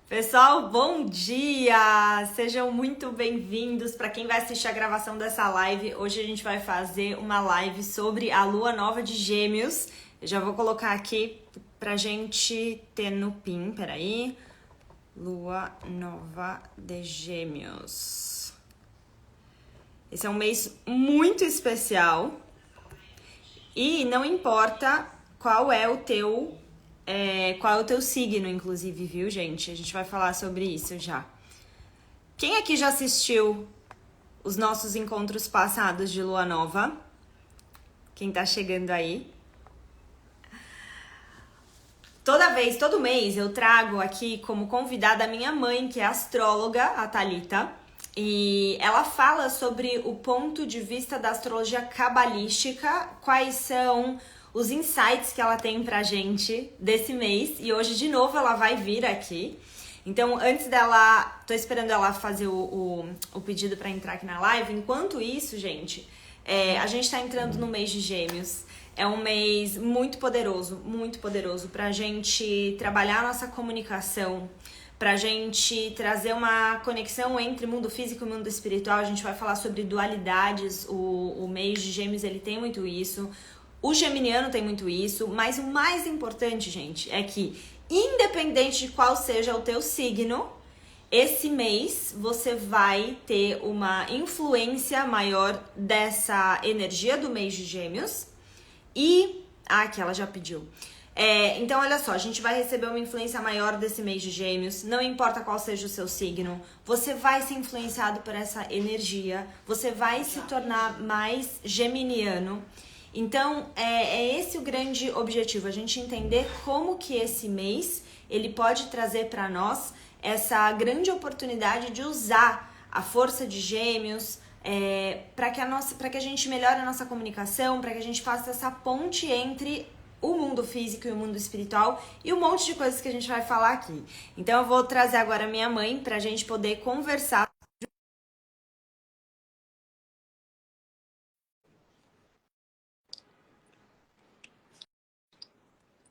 Pessoal, bom dia! Sejam muito bem-vindos. Para quem vai assistir a gravação dessa live, hoje a gente vai fazer uma live sobre a lua nova de Gêmeos. Eu já vou colocar aqui pra gente ter no pin, peraí. Lua nova de Gêmeos. Esse é um mês muito especial e não importa qual é o teu signo, inclusive, viu, gente? A gente vai falar sobre isso já. Quem aqui já assistiu os nossos encontros passados de lua nova? Quem tá chegando aí? Todo mês eu trago aqui como convidada a minha mãe, que é astróloga, a Thalita. E ela fala sobre o ponto de vista da astrologia cabalística, quais são os insights que ela tem pra gente desse mês. E hoje, de novo, ela vai vir aqui. Então, antes dela... Tô esperando ela fazer o pedido pra entrar aqui na live. Enquanto isso, gente, a gente tá entrando no mês de Gêmeos. É um mês muito poderoso pra gente trabalhar a nossa comunicação, pra gente trazer uma conexão entre mundo físico e mundo espiritual. A gente vai falar sobre dualidades. O mês de Gêmeos, ele tem muito isso. O geminiano tem muito isso. Mas o mais importante, gente, é que independente de qual seja o teu signo, esse mês você vai ter uma influência maior dessa energia do mês de Gêmeos. E... aqui ela já pediu. Então, olha só, a gente vai receber uma influência maior desse mês de Gêmeos. Não importa qual seja o seu signo, você vai ser influenciado por essa energia. Você vai se tornar mais geminiano. Então, é esse o grande objetivo. A gente entender como que esse mês, ele pode trazer para nós essa grande oportunidade de usar a força de Gêmeos, para que a gente melhore a nossa comunicação, para que a gente faça essa ponte entre o mundo físico e o mundo espiritual e um monte de coisas que a gente vai falar aqui. Então eu vou trazer agora a minha mãe para a gente poder conversar.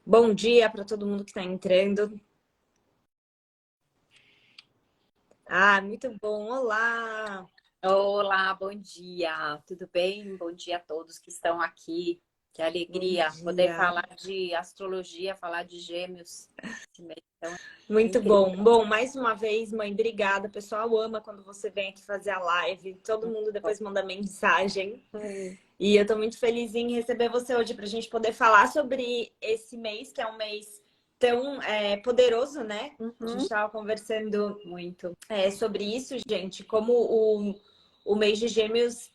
Bom dia para todo mundo que está entrando. Ah, muito bom. Olá! Olá, bom dia, tudo bem? Bom dia a todos que estão aqui. Que Bom alegria poder dia. falar de astrologia, falar de gêmeos. Então, é Muito bom. incrível. Bom, mais uma vez, mãe, obrigada. O pessoal ama quando você vem aqui fazer a live. Todo mundo depois manda mensagem. E eu tô muito feliz em receber você hoje para a gente poder falar sobre esse mês, que é um mês tão poderoso, né? A gente Uhum. estava conversando Muito. sobre isso, gente, como o mês de Gêmeos,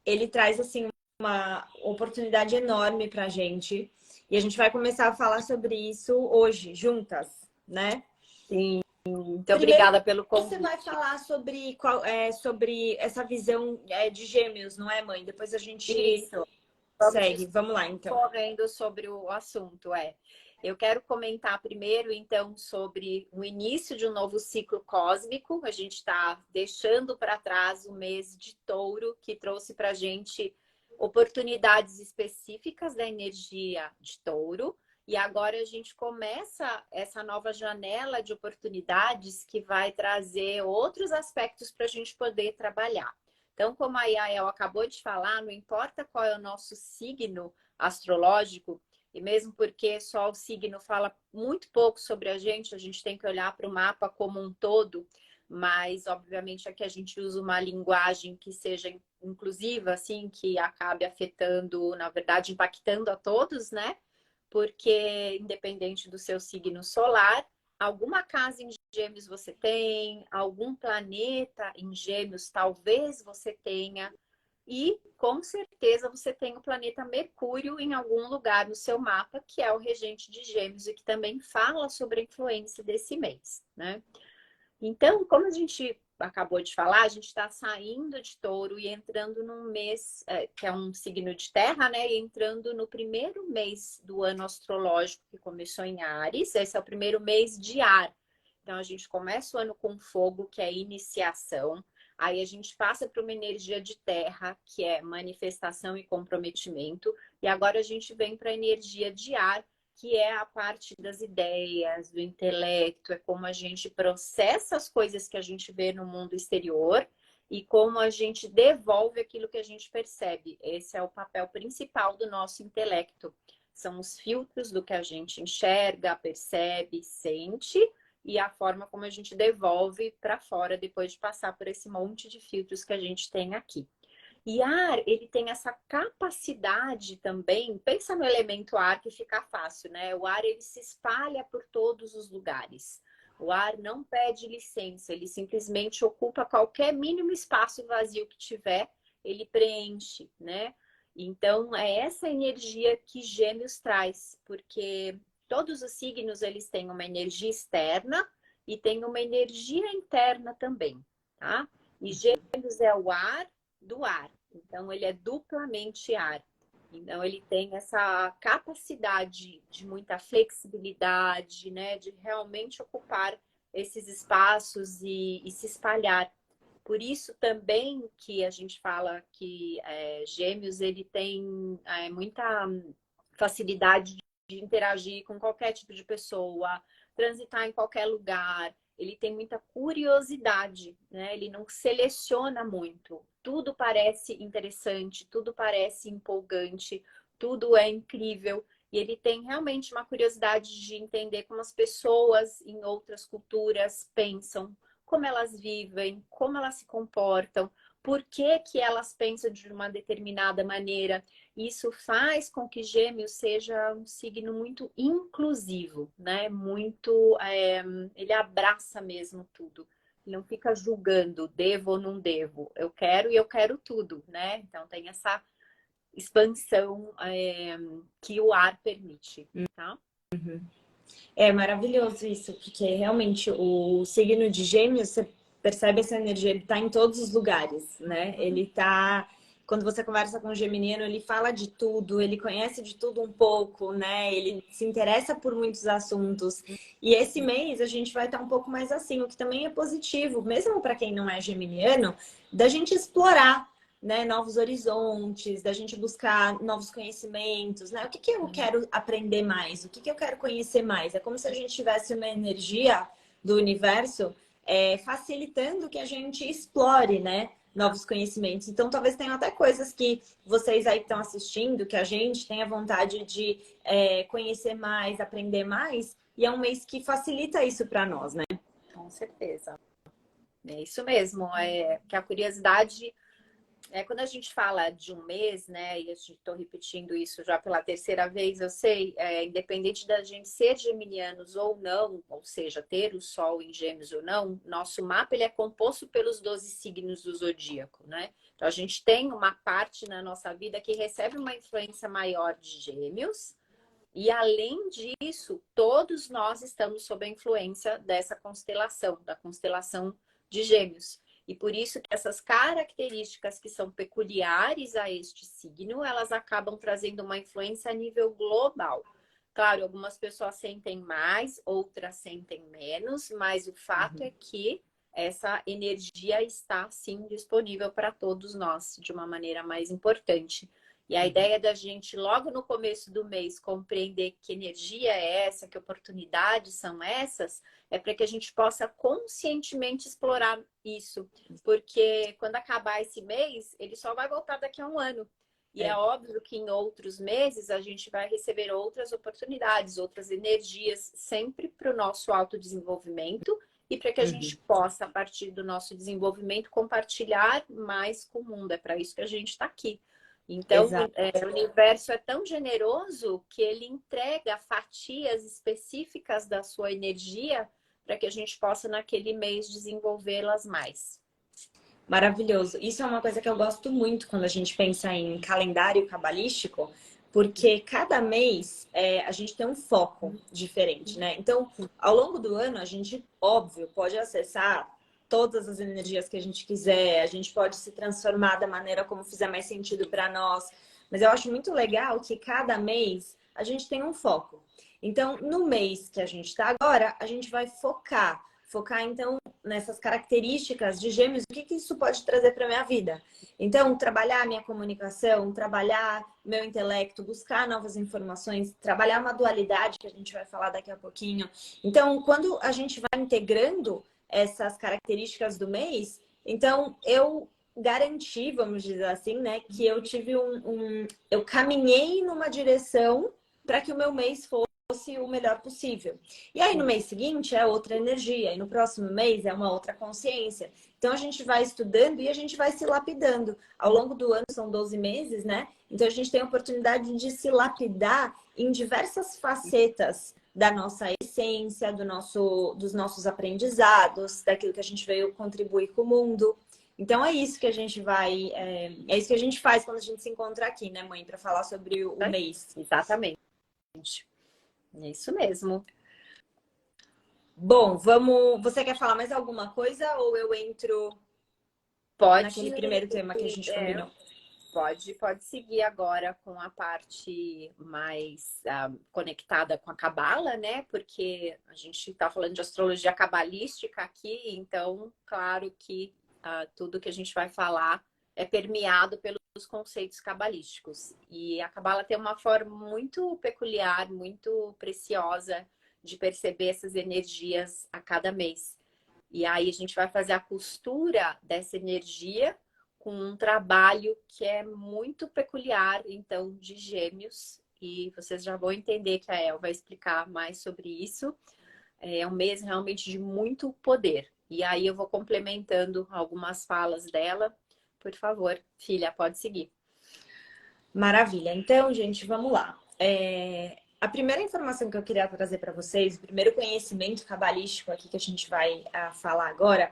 ele traz, assim, uma oportunidade enorme pra gente. E a gente vai começar a falar sobre isso hoje, juntas, né? Sim, muito Primeiro, obrigada pelo você vai convite. falar sobre essa visão de Gêmeos, não é, mãe? Depois a gente Isso, vamos segue. Vamos lá, então. discorrendo sobre o assunto, Eu quero comentar primeiro, então, sobre o início de um novo ciclo cósmico. A gente está deixando para trás o mês de Touro, que trouxe para a gente oportunidades específicas da energia de Touro. E agora a gente começa essa nova janela de oportunidades que vai trazer outros aspectos para a gente poder trabalhar. Então, como a Yael acabou de falar, não importa qual é o nosso signo astrológico, e mesmo porque só o signo fala muito pouco sobre a gente tem que olhar para o mapa como um todo, mas obviamente aqui a gente usa uma linguagem que seja inclusiva, assim, que acabe afetando, na verdade, impactando a todos, né? Porque independente do seu signo solar, alguma casa em Gêmeos você tem, algum planeta em Gêmeos talvez você tenha, e com certeza você tem o planeta Mercúrio em algum lugar no seu mapa, que é o regente de Gêmeos e que também fala sobre a influência desse mês, né? Então, como a gente acabou de falar, a gente está saindo de Touro e entrando num mês, que é um signo de terra, né? E entrando no primeiro mês do ano astrológico, que começou em Áries. Esse é o primeiro mês de ar. Então, a gente começa o ano com fogo, que é iniciação. Aí a gente passa para uma energia de terra, que é manifestação e comprometimento. E agora a gente vem para a energia de ar, que é a parte das ideias, do intelecto, é como a gente processa as coisas que a gente vê no mundo exterior e como a gente devolve aquilo que a gente percebe. Esse é o papel principal do nosso intelecto. São os filtros do que a gente enxerga, percebe, sente e a forma como a gente devolve para fora depois de passar por esse monte de filtros que a gente tem aqui. E ar, ele tem essa capacidade também, pensa no elemento ar que fica fácil, né? O ar, ele se espalha por todos os lugares. O ar não pede licença, ele simplesmente ocupa qualquer mínimo espaço vazio que tiver, ele preenche, né? Então, é essa energia que Gêmeos traz, porque todos os signos, eles têm uma energia externa e têm uma energia interna também, tá? E Gêmeos é o ar do ar. Então, ele é duplamente ar. Então, ele tem essa capacidade de muita flexibilidade, né? De realmente ocupar esses espaços e se espalhar. Por isso também que a gente fala que Gêmeos, ele tem muita facilidade de interagir com qualquer tipo de pessoa, transitar em qualquer lugar. Ele tem muita curiosidade, né? Ele não seleciona muito. Tudo parece interessante, tudo parece empolgante, tudo é incrível. E ele tem realmente uma curiosidade de entender como as pessoas em outras culturas pensam, como elas vivem, como elas se comportam, por que que elas pensam de uma determinada maneira. Isso faz com que Gêmeos seja um signo muito inclusivo, né? Muito, ele abraça mesmo tudo. Ele não fica julgando, devo ou não devo. Eu quero e eu quero tudo, né? Então tem essa expansão que o ar permite, tá? É maravilhoso isso, porque realmente o signo de Gêmeos, você percebe essa energia, ele tá em todos os lugares, né? Ele tá. Quando você conversa com o geminiano, ele fala de tudo, ele conhece de tudo um pouco, né? Ele se interessa por muitos assuntos. E esse mês a gente vai estar um pouco mais assim, o que também é positivo, mesmo para quem não é geminiano, da gente explorar, né, novos horizontes, da gente buscar novos conhecimentos, né? O que que eu quero aprender mais? O que que eu quero conhecer mais? É como se a gente tivesse uma energia do universo facilitando que a gente explore, né, novos conhecimentos. Então, talvez tenham até coisas que vocês aí que estão assistindo, que a gente tenha vontade de conhecer mais, aprender mais, e é um mês que facilita isso para nós, né? Com certeza. É isso mesmo. Que a curiosidade quando a gente fala de um mês, né, e eu estou repetindo isso já pela terceira vez, eu sei, independente da gente ser geminianos ou não, ou seja, ter o Sol em Gêmeos ou não, nosso mapa ele é composto pelos 12 signos do zodíaco, né? Então a gente tem uma parte na nossa vida que recebe uma influência maior de Gêmeos, e além disso, todos nós estamos sob a influência dessa constelação, da constelação de Gêmeos. E por isso que essas características que são peculiares a este signo, elas acabam trazendo uma influência a nível global. Claro, algumas pessoas sentem mais, outras sentem menos, mas o fato é que essa energia está, sim, disponível para todos nós, de uma maneira mais importante. E a ideia da gente, logo no começo do mês, compreender que energia é essa, que oportunidades são essas, é para que a gente possa conscientemente explorar isso. Porque quando acabar esse mês, ele só vai voltar daqui a um ano. E é óbvio que em outros meses a gente vai receber outras oportunidades, outras energias, sempre para o nosso autodesenvolvimento e para que a gente possa, a partir do nosso desenvolvimento, compartilhar mais com o mundo. É para isso que a gente está aqui. Então, o universo é tão generoso que ele entrega fatias específicas da sua energia para que a gente possa, naquele mês, desenvolvê-las mais. Maravilhoso. Isso é uma coisa que eu gosto muito quando a gente pensa em calendário cabalístico, porque cada mês a gente tem um foco diferente, né? Então, ao longo do ano, a gente, óbvio, pode acessar todas as energias que a gente quiser, a gente pode se transformar da maneira como fizer mais sentido para nós, mas eu acho muito legal que cada mês a gente tem um foco. Então, no mês que a gente está agora, a gente vai focar focar então nessas características de Gêmeos, o que que isso pode trazer para minha vida. Então, trabalhar minha comunicação, trabalhar meu intelecto, buscar novas informações, trabalhar uma dualidade que a gente vai falar daqui a pouquinho. Então, quando a gente vai integrando essas características do mês, então eu garanti, vamos dizer assim, né, que eu tive eu caminhei numa direção para que o meu mês fosse o melhor possível. E aí no mês seguinte é outra energia, e no próximo mês é uma outra consciência. Então a gente vai estudando e a gente vai se lapidando. Ao longo do ano são 12 meses, né? Então a gente tem a oportunidade de se lapidar em diversas facetas da nossa essência, dos nossos aprendizados, daquilo que a gente veio contribuir com o mundo. Então é isso que a gente é isso que a gente faz quando a gente se encontra aqui, né, mãe, para falar sobre o mês. Exatamente. É isso mesmo. Bom, vamos. Você quer falar mais alguma coisa ou eu entro naquele primeiro tema que a gente combinou? Pode seguir agora com a parte mais conectada com a cabala, né? Porque a gente está falando de astrologia cabalística aqui, então, claro que tudo que a gente vai falar é permeado pelos conceitos cabalísticos. E a cabala tem uma forma muito peculiar, muito preciosa de perceber essas energias a cada mês. E aí a gente vai fazer a costura dessa energia com um trabalho que é muito peculiar, então, de Gêmeos. E vocês já vão entender que a El vai explicar mais sobre isso. É um mês realmente de muito poder. E aí eu vou complementando algumas falas dela. Por favor, filha, pode seguir. Maravilha. Então, gente, vamos lá. A primeira informação que eu queria trazer para vocês, o primeiro conhecimento cabalístico aqui que a gente vai falar agora,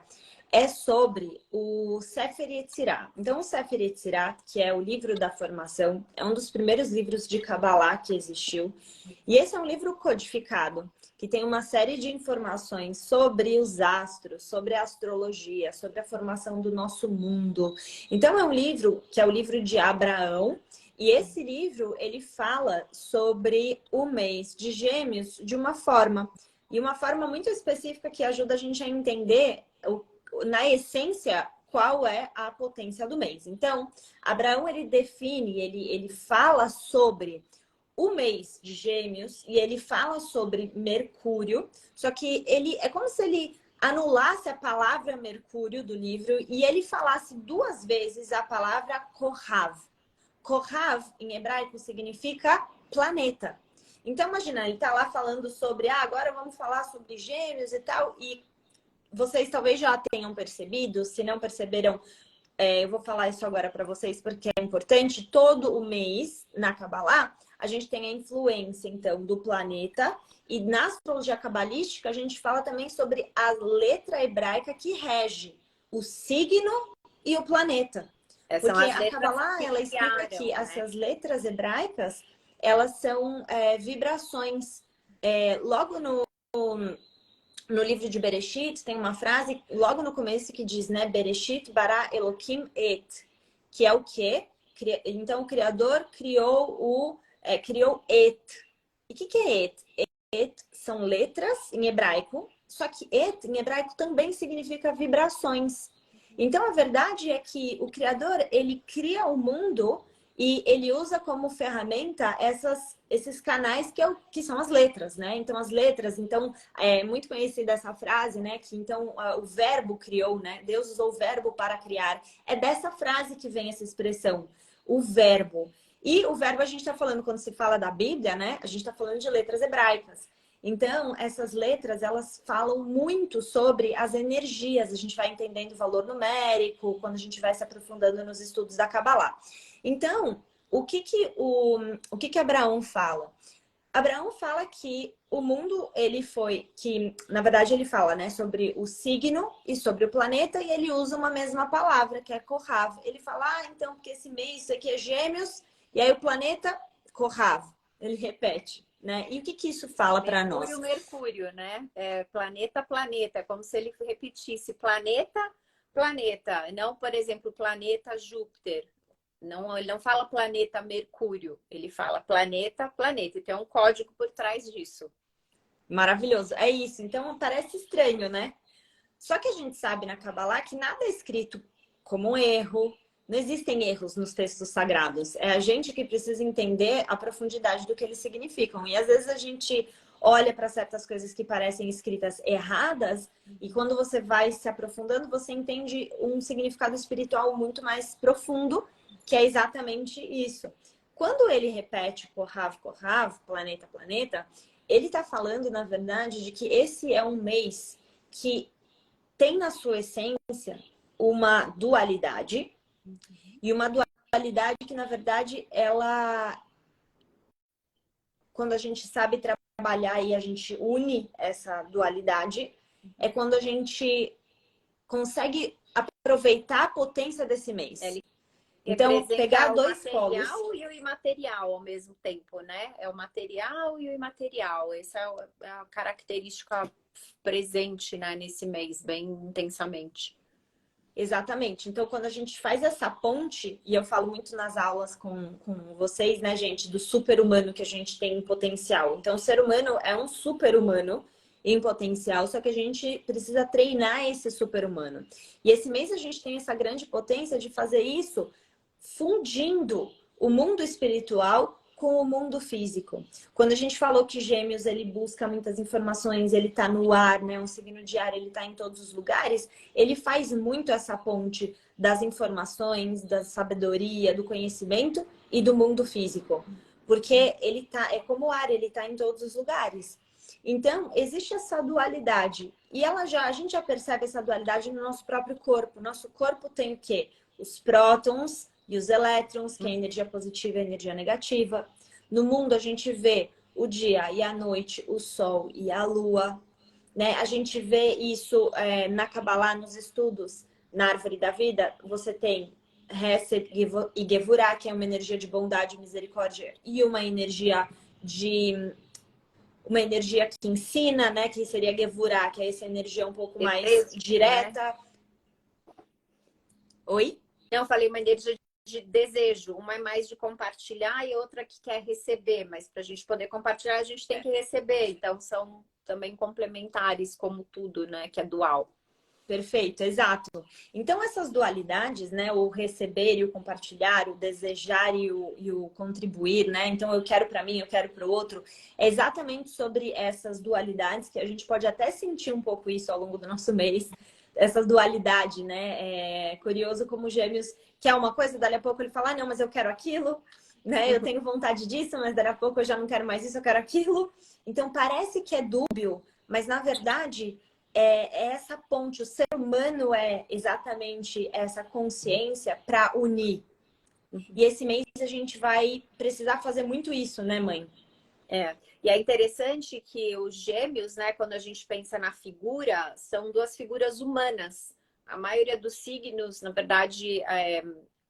é sobre o Sefer Yetzirah. Então, o Sefer Yetzirah, que é o livro da formação, é um dos primeiros livros de Kabbalah que existiu. E esse é um livro codificado, que tem uma série de informações sobre os astros, sobre a astrologia, sobre a formação do nosso mundo. Então, é um livro que é o livro de Abraão. E esse livro, ele fala sobre o mês de Gêmeos de uma forma. E uma forma muito específica que ajuda a gente a entender na essência, qual é a potência do mês. Então, Abraão, ele define, ele fala sobre o mês de Gêmeos e ele fala sobre Mercúrio, só que ele é como se ele anulasse a palavra Mercúrio do livro e ele falasse duas vezes a palavra Kohav. Kohav, em hebraico, significa planeta. Então, imagina, ele tá lá falando sobre, agora vamos falar sobre Gêmeos e tal, e vocês talvez já tenham percebido, se não perceberam, eu vou falar isso agora para vocês porque é importante. Todo o mês, na Kabbalah, a gente tem a influência, então, do planeta. E na astrologia cabalística, a gente fala também sobre a letra hebraica que rege o signo e o planeta. Porque a Kabbalah, ela explica que essas letras hebraicas, elas são vibrações. Logo no livro de Bereshit, tem uma frase logo no começo que diz, né? Bereshit bara Elohim et. Que é o quê? Então, o Criador criou et. E o que é et? Et são letras em hebraico, só que et em hebraico também significa vibrações. Então, a verdade é que o Criador, ele cria o mundo e ele usa como ferramenta esses canais que são as letras, né? Então, as letras, é muito conhecida essa frase, né? Que então o verbo criou, né? Deus usou o verbo para criar. É dessa frase que vem essa expressão, o verbo. E o verbo a gente está falando, quando se fala da Bíblia, né? A gente está falando de letras hebraicas. Então, essas letras, elas falam muito sobre as energias. A gente vai entendendo o valor numérico, quando a gente vai se aprofundando nos estudos da Kabbalah. Então, o que Abraão fala? Abraão fala que o mundo, na verdade ele fala, né, sobre o signo e sobre o planeta, e ele usa uma mesma palavra, que é Kohav. Ele fala, então, porque esse mês, isso aqui é Gêmeos, e aí o planeta, Kohav. Ele repete. Né? E o que isso fala para nós? Mercúrio, né? Planeta, planeta. É como se ele repetisse planeta, planeta. Não, por exemplo, planeta Júpiter. Não, ele não fala planeta Mercúrio. Ele fala planeta, planeta. E tem um código por trás disso. Maravilhoso. É isso. Então, parece estranho, né? Só que a gente sabe na Kabbalah que nada é escrito como um erro, não existem erros nos textos sagrados. É a gente que precisa entender a profundidade do que eles significam. E às vezes a gente olha para certas coisas que parecem escritas erradas e quando você vai se aprofundando, você entende um significado espiritual muito mais profundo, que é exatamente isso. Quando ele repete Kohav, Kohav, planeta, planeta, ele está falando, na verdade, de que esse é um mês que tem na sua essência uma dualidade, e uma dualidade que, na verdade, ela, quando a gente sabe trabalhar e a gente une essa dualidade, é quando a gente consegue aproveitar a potência desse mês. Então, pegar dois polos. O material e o imaterial ao mesmo tempo, né? É o material e o imaterial. Essa é a característica presente, né, nesse mês, bem intensamente. Exatamente. Então, quando a gente faz essa ponte, e eu falo muito nas aulas com vocês, né, gente, do super-humano que a gente tem em potencial. Então, o ser humano é um super-humano em potencial, só que a gente precisa treinar esse super-humano. E esse mês a gente tem essa grande potência de fazer isso fundindo o mundo espiritual com o mundo físico. Quando a gente falou que Gêmeos, ele busca muitas informações, ele tá no ar, né? Um signo de ar, ele tá em todos os lugares, ele faz muito essa ponte das informações, da sabedoria, do conhecimento e do mundo físico. Porque ele tá, é como o ar, ele tá em todos os lugares. Então, existe essa dualidade. E a gente já percebe essa dualidade no nosso próprio corpo. Nosso corpo tem o quê? Os prótons e os elétrons, que é a energia positiva e a energia negativa. No mundo, a gente vê o dia e a noite, o sol e a lua. Né? A gente vê isso na Kabbalah, nos estudos, na árvore da vida. Você tem Hesed e Gevurah, que é uma energia de bondade e misericórdia, e uma energia que ensina, né? Que seria Gevurah, que é essa energia um pouco mais direta. Né? Oi? Não, eu falei uma energia de desejo. Uma é mais de compartilhar e outra que quer receber. Mas para a gente poder compartilhar, a gente tem que receber. Então, são também complementares, como tudo, né? Que é dual. Perfeito, exato. Então, essas dualidades, né? O receber e o compartilhar, o desejar e o contribuir, né? Então, eu quero para mim, eu quero para o outro. É exatamente sobre essas dualidades que a gente pode até sentir um pouco isso ao longo do nosso mês. Essa dualidade, né? É curioso como Gêmeos quer uma coisa, dali a pouco ele fala, ah, não, mas eu quero aquilo, né? Eu tenho vontade disso, mas dali a pouco eu já não quero mais isso, eu quero aquilo. Então, parece que é dúbio, mas na verdade é essa ponte. O ser humano é exatamente essa consciência para unir. E esse mês a gente vai precisar fazer muito isso, né, mãe? E é interessante que os gêmeos, né, quando a gente pensa na figura, são duas figuras humanas. A maioria dos signos, na verdade,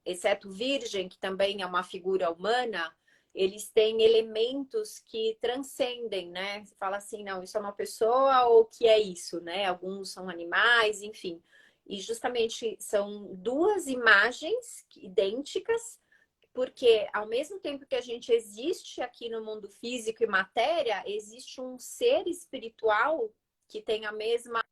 exceto Virgem, que também é uma figura humana, eles têm elementos que transcendem, né? Você fala assim, não, isso é uma pessoa ou o que é isso, né? Alguns são animais, enfim. E justamente são duas imagens idênticas, porque ao mesmo tempo que a gente existe aqui no mundo físico e matéria, existe um ser espiritual que tem a mesma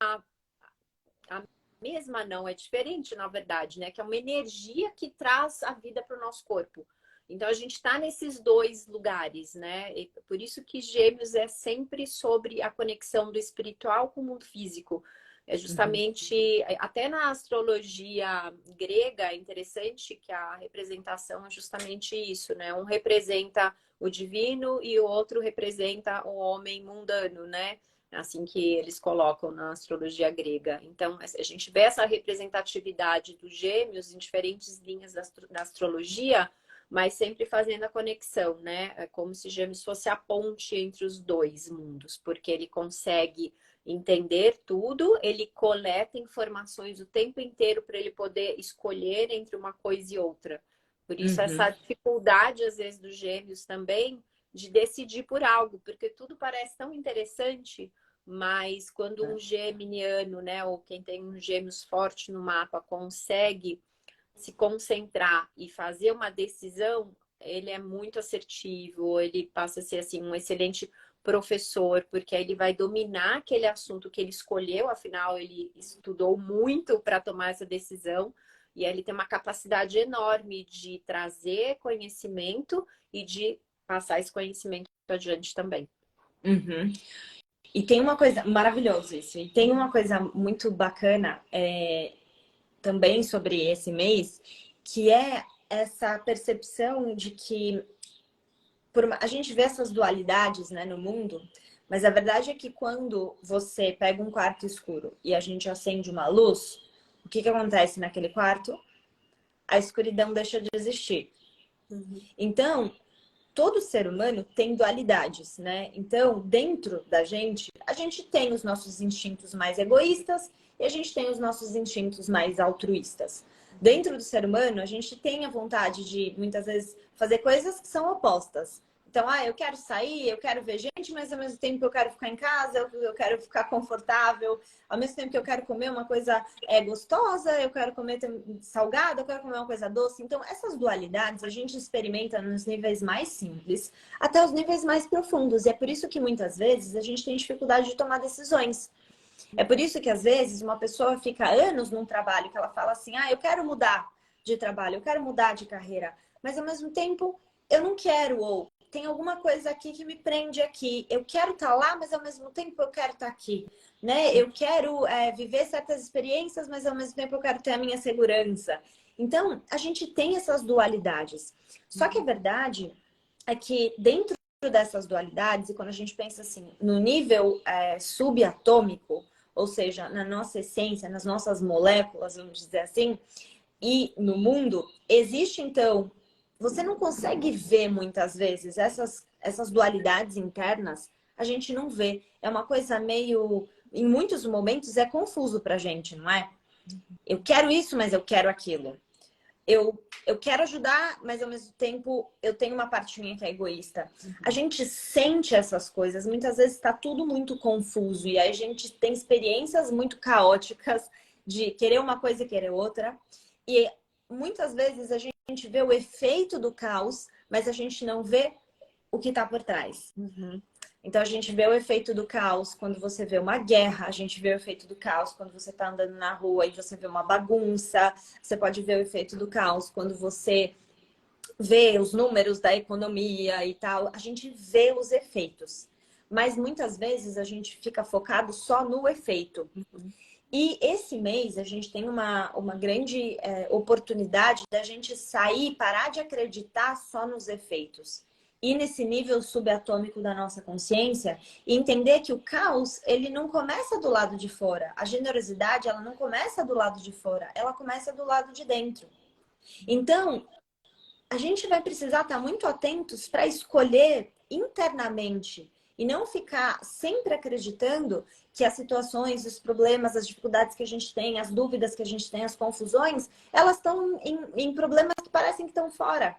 não, é diferente, na verdade, né? Que é uma energia que traz a vida para o nosso corpo. Então, a gente está nesses dois lugares, né? E por isso que Gêmeos é sempre sobre a conexão do espiritual com o mundo físico. É justamente, até na astrologia grega, é interessante que a representação é justamente isso, né? Um representa o divino e o outro representa o homem mundano, né? Assim que eles colocam na astrologia grega. Então, a gente vê essa representatividade dos gêmeos em diferentes linhas da astrologia, mas sempre fazendo a conexão, né? É como se Gêmeos fosse a ponte entre os dois mundos, porque ele consegue entender tudo, ele coleta informações o tempo inteiro para ele poder escolher entre uma coisa e outra. Por isso, essa dificuldade, às vezes, dos Gêmeos também, de decidir por algo, porque tudo parece tão interessante, mas quando um geminiano, né, ou quem tem um Gêmeos forte no mapa, consegue se concentrar e fazer uma decisão, ele é muito assertivo, ele passa a ser assim um excelente professor, porque aí ele vai dominar aquele assunto que ele escolheu, afinal ele estudou muito para tomar essa decisão, e aí ele tem uma capacidade enorme de trazer conhecimento e de passar esse conhecimento adiante também. Uhum. E tem uma coisa maravilhosa isso. E tem uma coisa muito bacana também sobre esse mês, que é essa percepção de que a gente vê essas dualidades, né, no mundo, mas a verdade é que quando você pega um quarto escuro e a gente acende uma luz, o que acontece naquele quarto? A escuridão deixa de existir. Então, todo ser humano tem dualidades, né? Então, dentro da gente, a gente tem os nossos instintos mais egoístas e a gente tem os nossos instintos mais altruístas. Dentro do ser humano, a gente tem a vontade de, muitas vezes, fazer coisas que são opostas. Então, eu quero sair, eu quero ver gente, mas ao mesmo tempo eu quero ficar em casa, eu quero ficar confortável, ao mesmo tempo que eu quero comer uma coisa gostosa, eu quero comer salgada, eu quero comer uma coisa doce. Então, essas dualidades a gente experimenta nos níveis mais simples até os níveis mais profundos. E é por isso que muitas vezes a gente tem dificuldade de tomar decisões. É por isso que às vezes uma pessoa fica anos num trabalho que ela fala assim, eu quero mudar de trabalho, eu quero mudar de carreira, mas ao mesmo tempo eu não quero, ou tem alguma coisa aqui que me prende aqui. Eu quero estar lá, mas ao mesmo tempo eu quero estar aqui, né? Eu quero viver certas experiências, mas ao mesmo tempo eu quero ter a minha segurança. Então, a gente tem essas dualidades. Só que a verdade é que dentro dessas dualidades, e quando a gente pensa assim, no nível subatômico, ou seja, na nossa essência, nas nossas moléculas, vamos dizer assim, e no mundo, existe então, você não consegue ver muitas vezes essas dualidades internas, a gente não vê. É uma coisa meio, em muitos momentos é confuso pra gente, não é? Eu quero isso, mas eu quero aquilo. Eu quero ajudar, mas ao mesmo tempo eu tenho uma parte minha que é egoísta. A gente sente essas coisas, muitas vezes está tudo muito confuso e aí a gente tem experiências muito caóticas de querer uma coisa e querer outra. E muitas vezes a gente vê o efeito do caos, mas a gente não vê o que está por trás. Então a gente vê o efeito do caos quando você vê uma guerra, a gente vê o efeito do caos quando você está andando na rua e você vê uma bagunça, você pode ver o efeito do caos quando você vê os números da economia e tal, a gente vê os efeitos. Mas muitas vezes a gente fica focado só no efeito. E esse mês a gente tem uma grande oportunidade da gente sair, parar de acreditar só nos efeitos. E nesse nível subatômico da nossa consciência, e entender que o caos, ele não começa do lado de fora. A generosidade, ela não começa do lado de fora, ela começa do lado de dentro. Então, a gente vai precisar estar muito atentos para escolher internamente e não ficar sempre acreditando que as situações, os problemas, as dificuldades que a gente tem, as dúvidas que a gente tem, as confusões, elas estão em problemas que parecem que estão fora.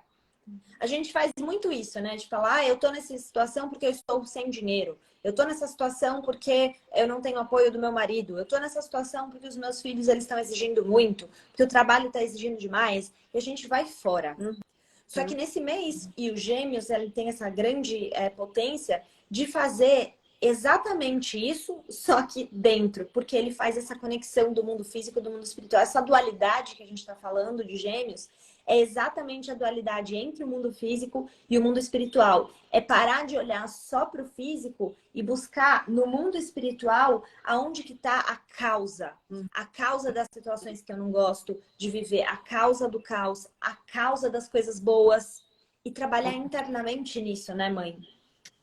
A gente faz muito isso, né? De falar, eu tô nessa situação porque eu estou sem dinheiro. Eu tô nessa situação porque eu não tenho apoio do meu marido. Eu tô nessa situação porque os meus filhos eles estão exigindo muito, porque o trabalho está exigindo demais. E a gente vai fora. Só que nesse mês, e o Gêmeos ele tem essa grande potência de fazer exatamente isso, só que dentro, porque ele faz essa conexão do mundo físico e do mundo espiritual. Essa dualidade que a gente está falando de Gêmeos é exatamente a dualidade entre o mundo físico e o mundo espiritual. É parar de olhar só para o físico e buscar no mundo espiritual aonde que está a causa das situações que eu não gosto de viver, a causa do caos, a causa das coisas boas e trabalhar internamente nisso, né, mãe?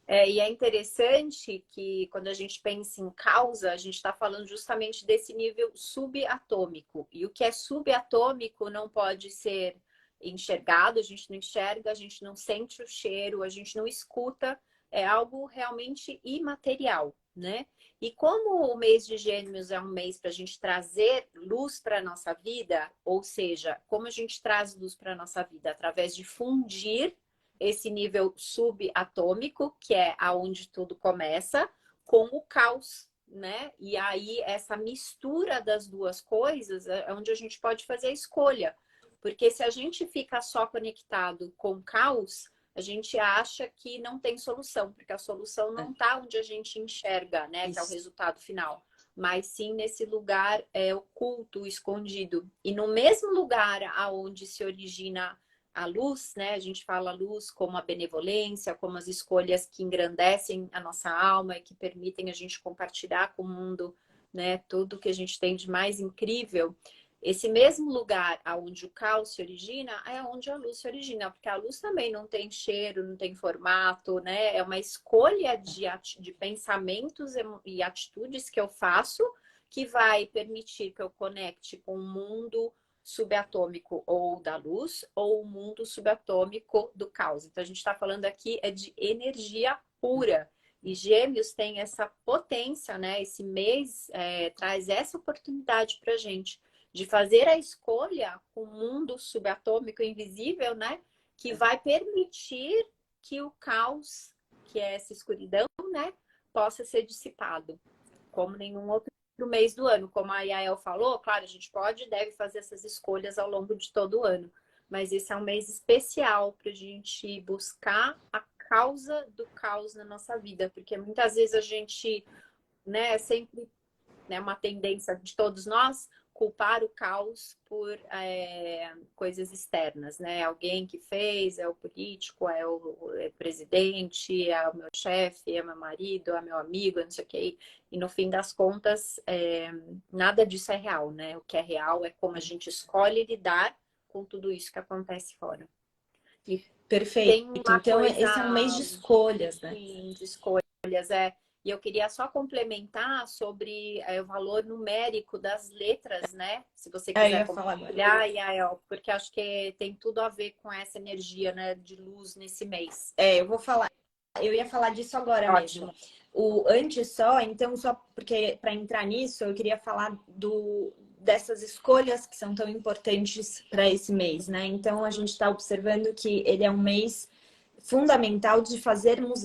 E é interessante que quando a gente pensa em causa, a gente está falando justamente desse nível subatômico. E o que é subatômico não pode ser enxergado, a gente não enxerga, a gente não sente o cheiro, a gente não escuta, é algo realmente imaterial, né? E como o mês de Gêmeos é um mês para a gente trazer luz para a nossa vida, ou seja, como a gente traz luz para a nossa vida? Através de fundir esse nível subatômico, que é aonde tudo começa, com o caos, né? E aí essa mistura das duas coisas é onde a gente pode fazer a escolha. Porque se a gente fica só conectado com o caos, a gente acha que não tem solução, porque a solução não está onde a gente enxerga, né? Que é o resultado final. Mas sim nesse lugar oculto, escondido. E no mesmo lugar aonde se origina a luz, né? A gente fala luz como a benevolência, como as escolhas que engrandecem a nossa alma e que permitem a gente compartilhar com o mundo, né? Tudo que a gente tem de mais incrível. Esse mesmo lugar onde o caos se origina é onde a luz se origina, porque a luz também não tem cheiro, não tem formato, né? É uma escolha de pensamentos e atitudes que eu faço que vai permitir que eu conecte com o mundo subatômico ou da luz ou o mundo subatômico do caos. Então a gente está falando aqui de energia pura. E Gêmeos tem essa potência, né? Esse mês traz essa oportunidade para a gente de fazer a escolha com o mundo subatômico invisível, né? Que vai permitir que o caos, que é essa escuridão, né? Possa ser dissipado, como nenhum outro mês do ano. Como a Yael falou, claro, a gente pode e deve fazer essas escolhas ao longo de todo o ano. Mas esse é um mês especial para a gente buscar a causa do caos na nossa vida. Porque muitas vezes a gente, né, sempre, né, uma tendência de todos nós, culpar o caos por coisas externas, né? Alguém que fez, é o político, é o presidente, é o meu chefe, é meu marido, é meu amigo, não sei o quê. E no fim das contas, nada disso é real, né? O que é real é como a gente escolhe lidar com tudo isso que acontece fora. E perfeito. Então, esse é um mês de escolhas, né? Sim, de escolhas, E eu queria só complementar sobre o valor numérico das letras, né? Se você quiser compartilhar, Yael, porque acho que tem tudo a ver com essa energia, né, de luz nesse mês. Eu vou falar. Eu ia falar disso agora mesmo. Antes só, então, só porque para entrar nisso, eu queria falar dessas escolhas que são tão importantes para esse mês, né? Então, a gente está observando que ele é um mês fundamental de fazermos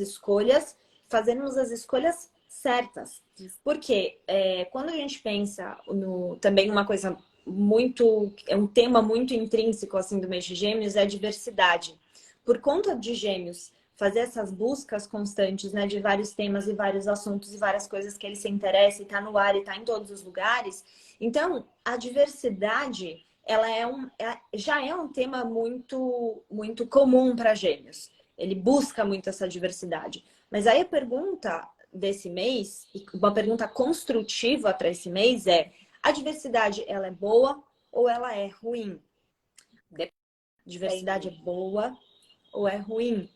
fazermos as escolhas certas. Porque quando a gente pensa também uma coisa é um tema muito intrínseco assim do mês de Gêmeos, é a diversidade. Por conta de Gêmeos fazer essas buscas constantes, né, de vários temas e vários assuntos e várias coisas que ele se interessa e tá no ar e tá em todos os lugares. Então, a diversidade, ela já é um tema muito, muito comum para Gêmeos. Ele busca muito essa diversidade. Mas aí a pergunta desse mês, e uma pergunta construtiva para esse mês a diversidade, ela é boa ou ela é ruim? Diversidade é boa ou é ruim?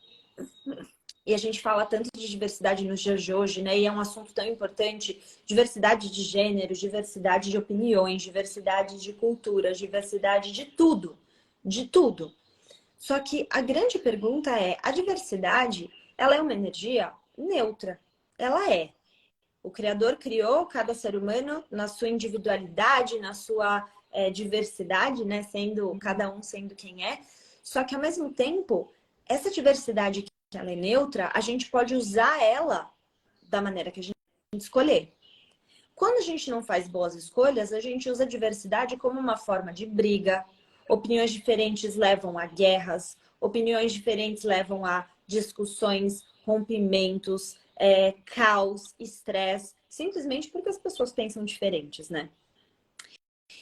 E a gente fala tanto de diversidade nos dias de hoje, né? E é um assunto tão importante. Diversidade de gênero, diversidade de opiniões, diversidade de culturas, diversidade de tudo. De tudo. Só que a grande pergunta a diversidade, ela é uma energia neutra. Ela é. O Criador criou cada ser humano na sua individualidade, na sua diversidade, né? Cada um sendo quem é. Só que, ao mesmo tempo, essa diversidade que ela é neutra, a gente pode usar ela da maneira que a gente escolher. Quando a gente não faz boas escolhas, a gente usa a diversidade como uma forma de briga. Opiniões diferentes levam a guerras, opiniões diferentes levam a discussões, rompimentos, caos, estresse, simplesmente porque as pessoas pensam diferentes, né?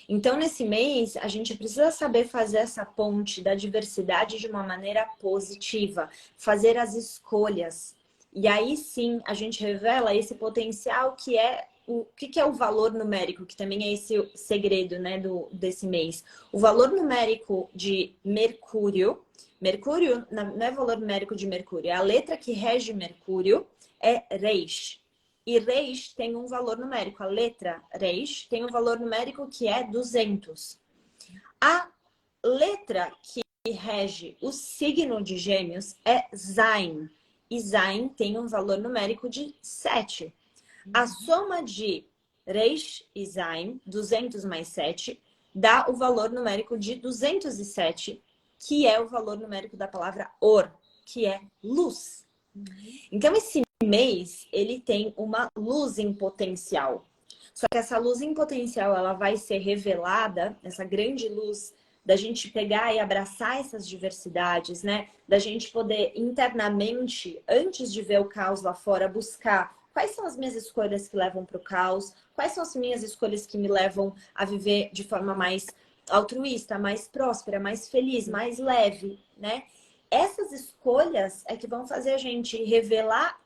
Então, nesse mês, a gente precisa saber fazer essa ponte da diversidade de uma maneira positiva, fazer as escolhas. E aí sim, a gente revela esse potencial que é o que é o valor numérico, que também é esse segredo, né, desse mês. O valor numérico de Mercúrio, Mercúrio não é valor numérico de Mercúrio, é a letra que rege Mercúrio, é Reish. E Reish tem um valor numérico. A letra Reish tem um valor numérico que é 200. A letra que rege o signo de Gêmeos é Zain. E Zain tem um valor numérico de 7. A soma de Reish e Zain, 200 mais 7, dá o valor numérico de 207, que é o valor numérico da palavra Or, que é luz. Então, esse mês, ele tem uma luz em potencial. Só que essa luz em potencial, ela vai ser revelada, essa grande luz da gente pegar e abraçar essas diversidades, né? Da gente poder internamente, antes de ver o caos lá fora, buscar quais são as minhas escolhas que levam para o caos, quais são as minhas escolhas que me levam a viver de forma mais altruísta, mais próspera, mais feliz, mais leve, né? Essas escolhas é que vão fazer a gente revelar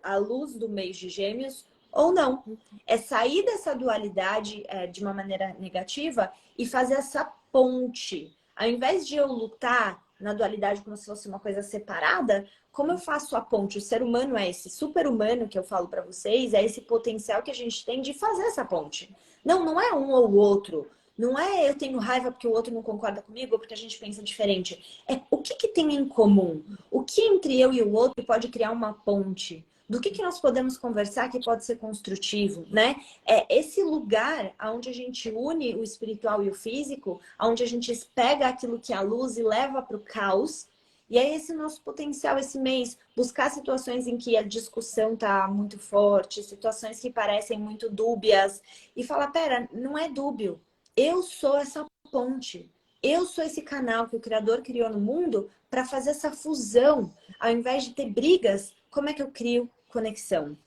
a luz do mês de Gêmeos ou não. É sair dessa dualidade de uma maneira negativa e fazer essa ponte. Ao invés de eu lutar na dualidade como se fosse uma coisa separada, como eu faço a ponte? O ser humano é esse super-humano que eu falo para vocês, é esse potencial que a gente tem de fazer essa ponte. Não, não é um ou o outro. Não é eu tenho raiva porque o outro não concorda comigo ou porque a gente pensa diferente. É o que tem em comum? O que entre eu e o outro pode criar uma ponte? Do que nós podemos conversar que pode ser construtivo, né? É esse lugar onde a gente une o espiritual e o físico, onde a gente pega aquilo que é a luz e leva para o caos. E é esse nosso potencial esse mês, buscar situações em que a discussão está muito forte, situações que parecem muito dúbias, e falar, pera, não é dúbio. Eu sou essa ponte. Eu sou esse canal que o Criador criou no mundo para fazer essa fusão. Ao invés de ter brigas, como é que eu crio conexão?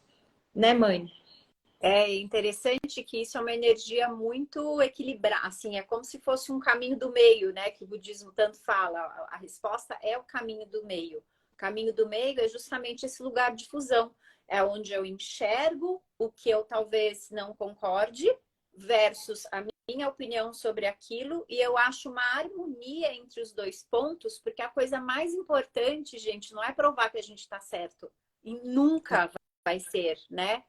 Né, mãe? É interessante que isso é uma energia muito equilibrada, assim, é como se fosse um caminho do meio, né? Que o budismo tanto fala. A resposta é o caminho do meio. O caminho do meio é justamente esse lugar de fusão. É onde eu enxergo o que eu talvez não concorde versus a minha opinião sobre aquilo, e eu acho uma harmonia entre os dois pontos, porque a coisa mais importante, gente, não é provar que a gente está certo. E nunca vai ser, né?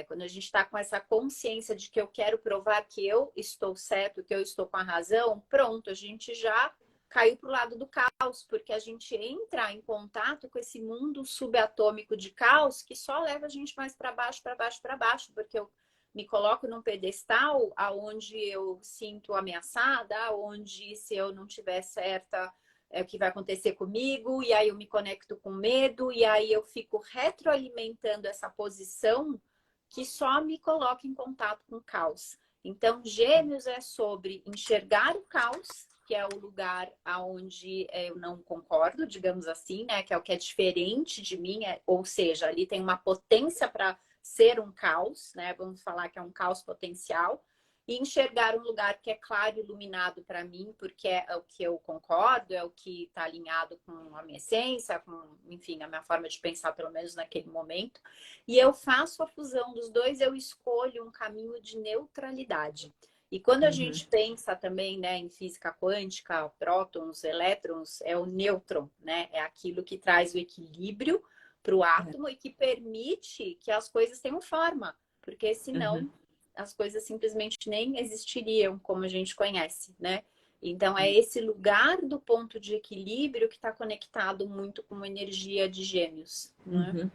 Quando a gente está com essa consciência de que eu quero provar que eu estou certo, que eu estou com a razão, pronto, a gente já caiu para o lado do caos, porque a gente entra em contato com esse mundo subatômico de caos que só leva a gente mais para baixo, para baixo, para baixo, porque eu me coloco num pedestal aonde eu sinto ameaçada, onde se eu não tiver certa o que vai acontecer comigo, e aí eu me conecto com medo, e aí eu fico retroalimentando essa posição que só me coloca em contato com o caos. Então, Gêmeos é sobre enxergar o caos, que é o lugar aonde eu não concordo, digamos assim, né? Que é o que é diferente de mim, ou seja, ali tem uma potência para ser um caos, né? Vamos falar que é um caos potencial. E enxergar um lugar que é claro e iluminado para mim, porque é o que eu concordo, é o que está alinhado com a minha essência, com, enfim, a minha forma de pensar, pelo menos naquele momento. E eu faço a fusão dos dois, eu escolho um caminho de neutralidade. E quando a gente pensa também, né, em física quântica, prótons, elétrons, é o nêutron, né? É aquilo que traz o equilíbrio para o átomo e que permite que as coisas tenham forma, porque senão as coisas simplesmente nem existiriam como a gente conhece, né? Então é esse lugar do ponto de equilíbrio que está conectado muito com a energia de Gêmeos, né?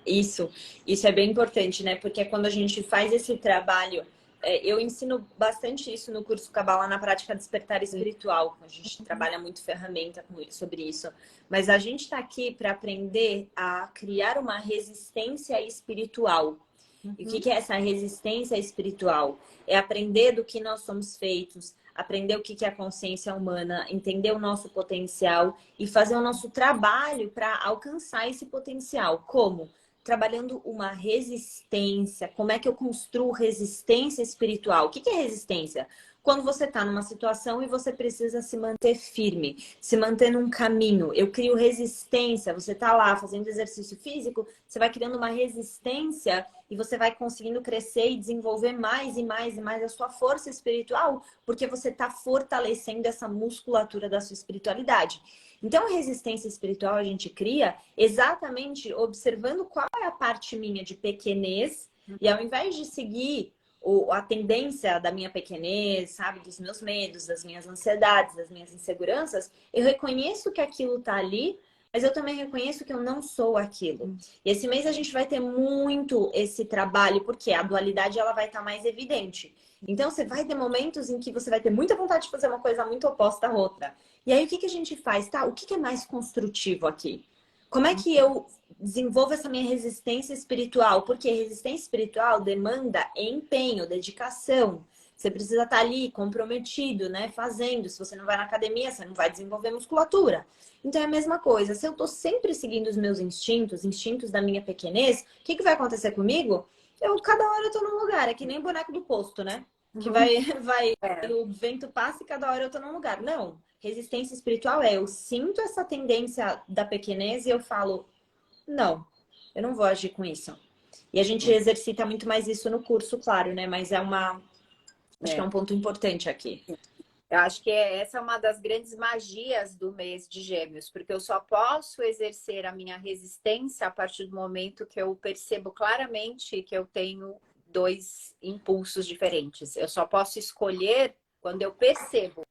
Isso é bem importante, né? Porque quando a gente faz esse trabalho, eu ensino bastante isso no curso Kabbalah na prática despertar espiritual. A gente trabalha muito ferramenta sobre isso. Mas a gente está aqui para aprender a criar uma resistência espiritual. E o que é essa resistência espiritual? É aprender do que nós somos feitos, aprender o que é a consciência humana, entender o nosso potencial e fazer o nosso trabalho para alcançar esse potencial. Como? Trabalhando uma resistência. Como é que eu construo resistência espiritual? O que é resistência? Quando você está numa situação e você precisa se manter firme, se manter num caminho. Eu crio resistência. Você está lá fazendo exercício físico, você vai criando uma resistência e você vai conseguindo crescer e desenvolver mais e mais e mais a sua força espiritual, porque você está fortalecendo essa musculatura da sua espiritualidade. Então, a resistência espiritual a gente cria exatamente observando qual é a parte minha de pequenez e ao invés de seguir a tendência da minha pequenez, sabe, dos meus medos, das minhas ansiedades, das minhas inseguranças, eu reconheço que aquilo tá ali, mas eu também reconheço que eu não sou aquilo. E esse mês a gente vai ter muito esse trabalho, porque a dualidade ela vai estar mais evidente. Então, você vai ter momentos em que você vai ter muita vontade de fazer uma coisa muito oposta à outra. E aí, o que a gente faz? Tá? O que é mais construtivo aqui? Como é que eu desenvolvo essa minha resistência espiritual? Porque resistência espiritual demanda empenho, dedicação. Você precisa estar ali comprometido, né? Fazendo. Se você não vai na academia, você não vai desenvolver musculatura. Então é a mesma coisa. Se eu tô sempre seguindo os meus instintos, instintos da minha pequenez, o que que vai acontecer comigo? Cada hora eu tô num lugar. É que nem boneco do posto, né? Que É, o vento passa e cada hora eu tô num lugar. Não. Resistência espiritual eu sinto essa tendência da pequenez e eu falo, não, eu não vou agir com isso. E a gente exercita muito mais isso no curso, claro, né? Mas acho que é é. um ponto importante aqui. Eu acho que essa é uma das grandes magias do mês de Gêmeos, porque eu só posso exercer a minha resistência a partir do momento que eu percebo claramente que eu tenho dois impulsos diferentes. Eu só posso escolher quando eu percebo.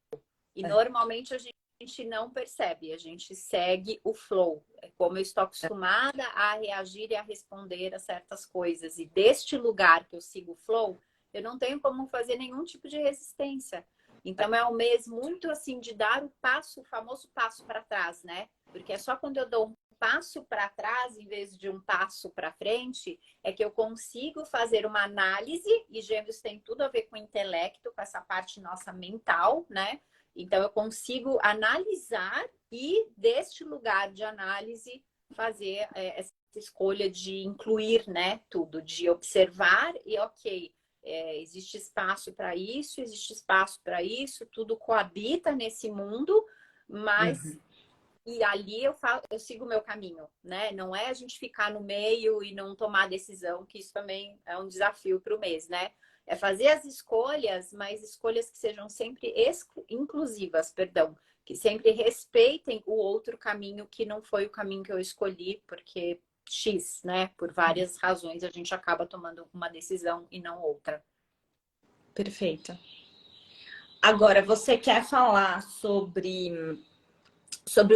E normalmente a gente não percebe, a gente segue o flow. É como eu estou acostumada a reagir e a responder a certas coisas. E deste lugar que eu sigo o flow, eu não tenho como fazer nenhum tipo de resistência. Então é um mês muito assim de dar o passo, o famoso passo para trás, né? Porque é só quando eu dou um passo para trás em vez de um passo para frente é que eu consigo fazer uma análise, e Gêmeos tem tudo a ver com o intelecto, com essa parte nossa mental, né? Então eu consigo analisar e deste lugar de análise fazer essa escolha de incluir, né, tudo, de observar e ok, existe espaço para isso, existe espaço para isso, tudo coabita nesse mundo, mas Uhum. e ali eu sigo o meu caminho, né? Não é a gente ficar no meio e não tomar decisão, que isso também é um desafio para o mês, né? É fazer as escolhas, mas escolhas que sejam sempre inclusivas, perdão, que sempre respeitem o outro caminho que não foi o caminho que eu escolhi, porque X, né? Por várias razões a gente acaba tomando uma decisão e não outra. Perfeito. Agora, você quer falar sobre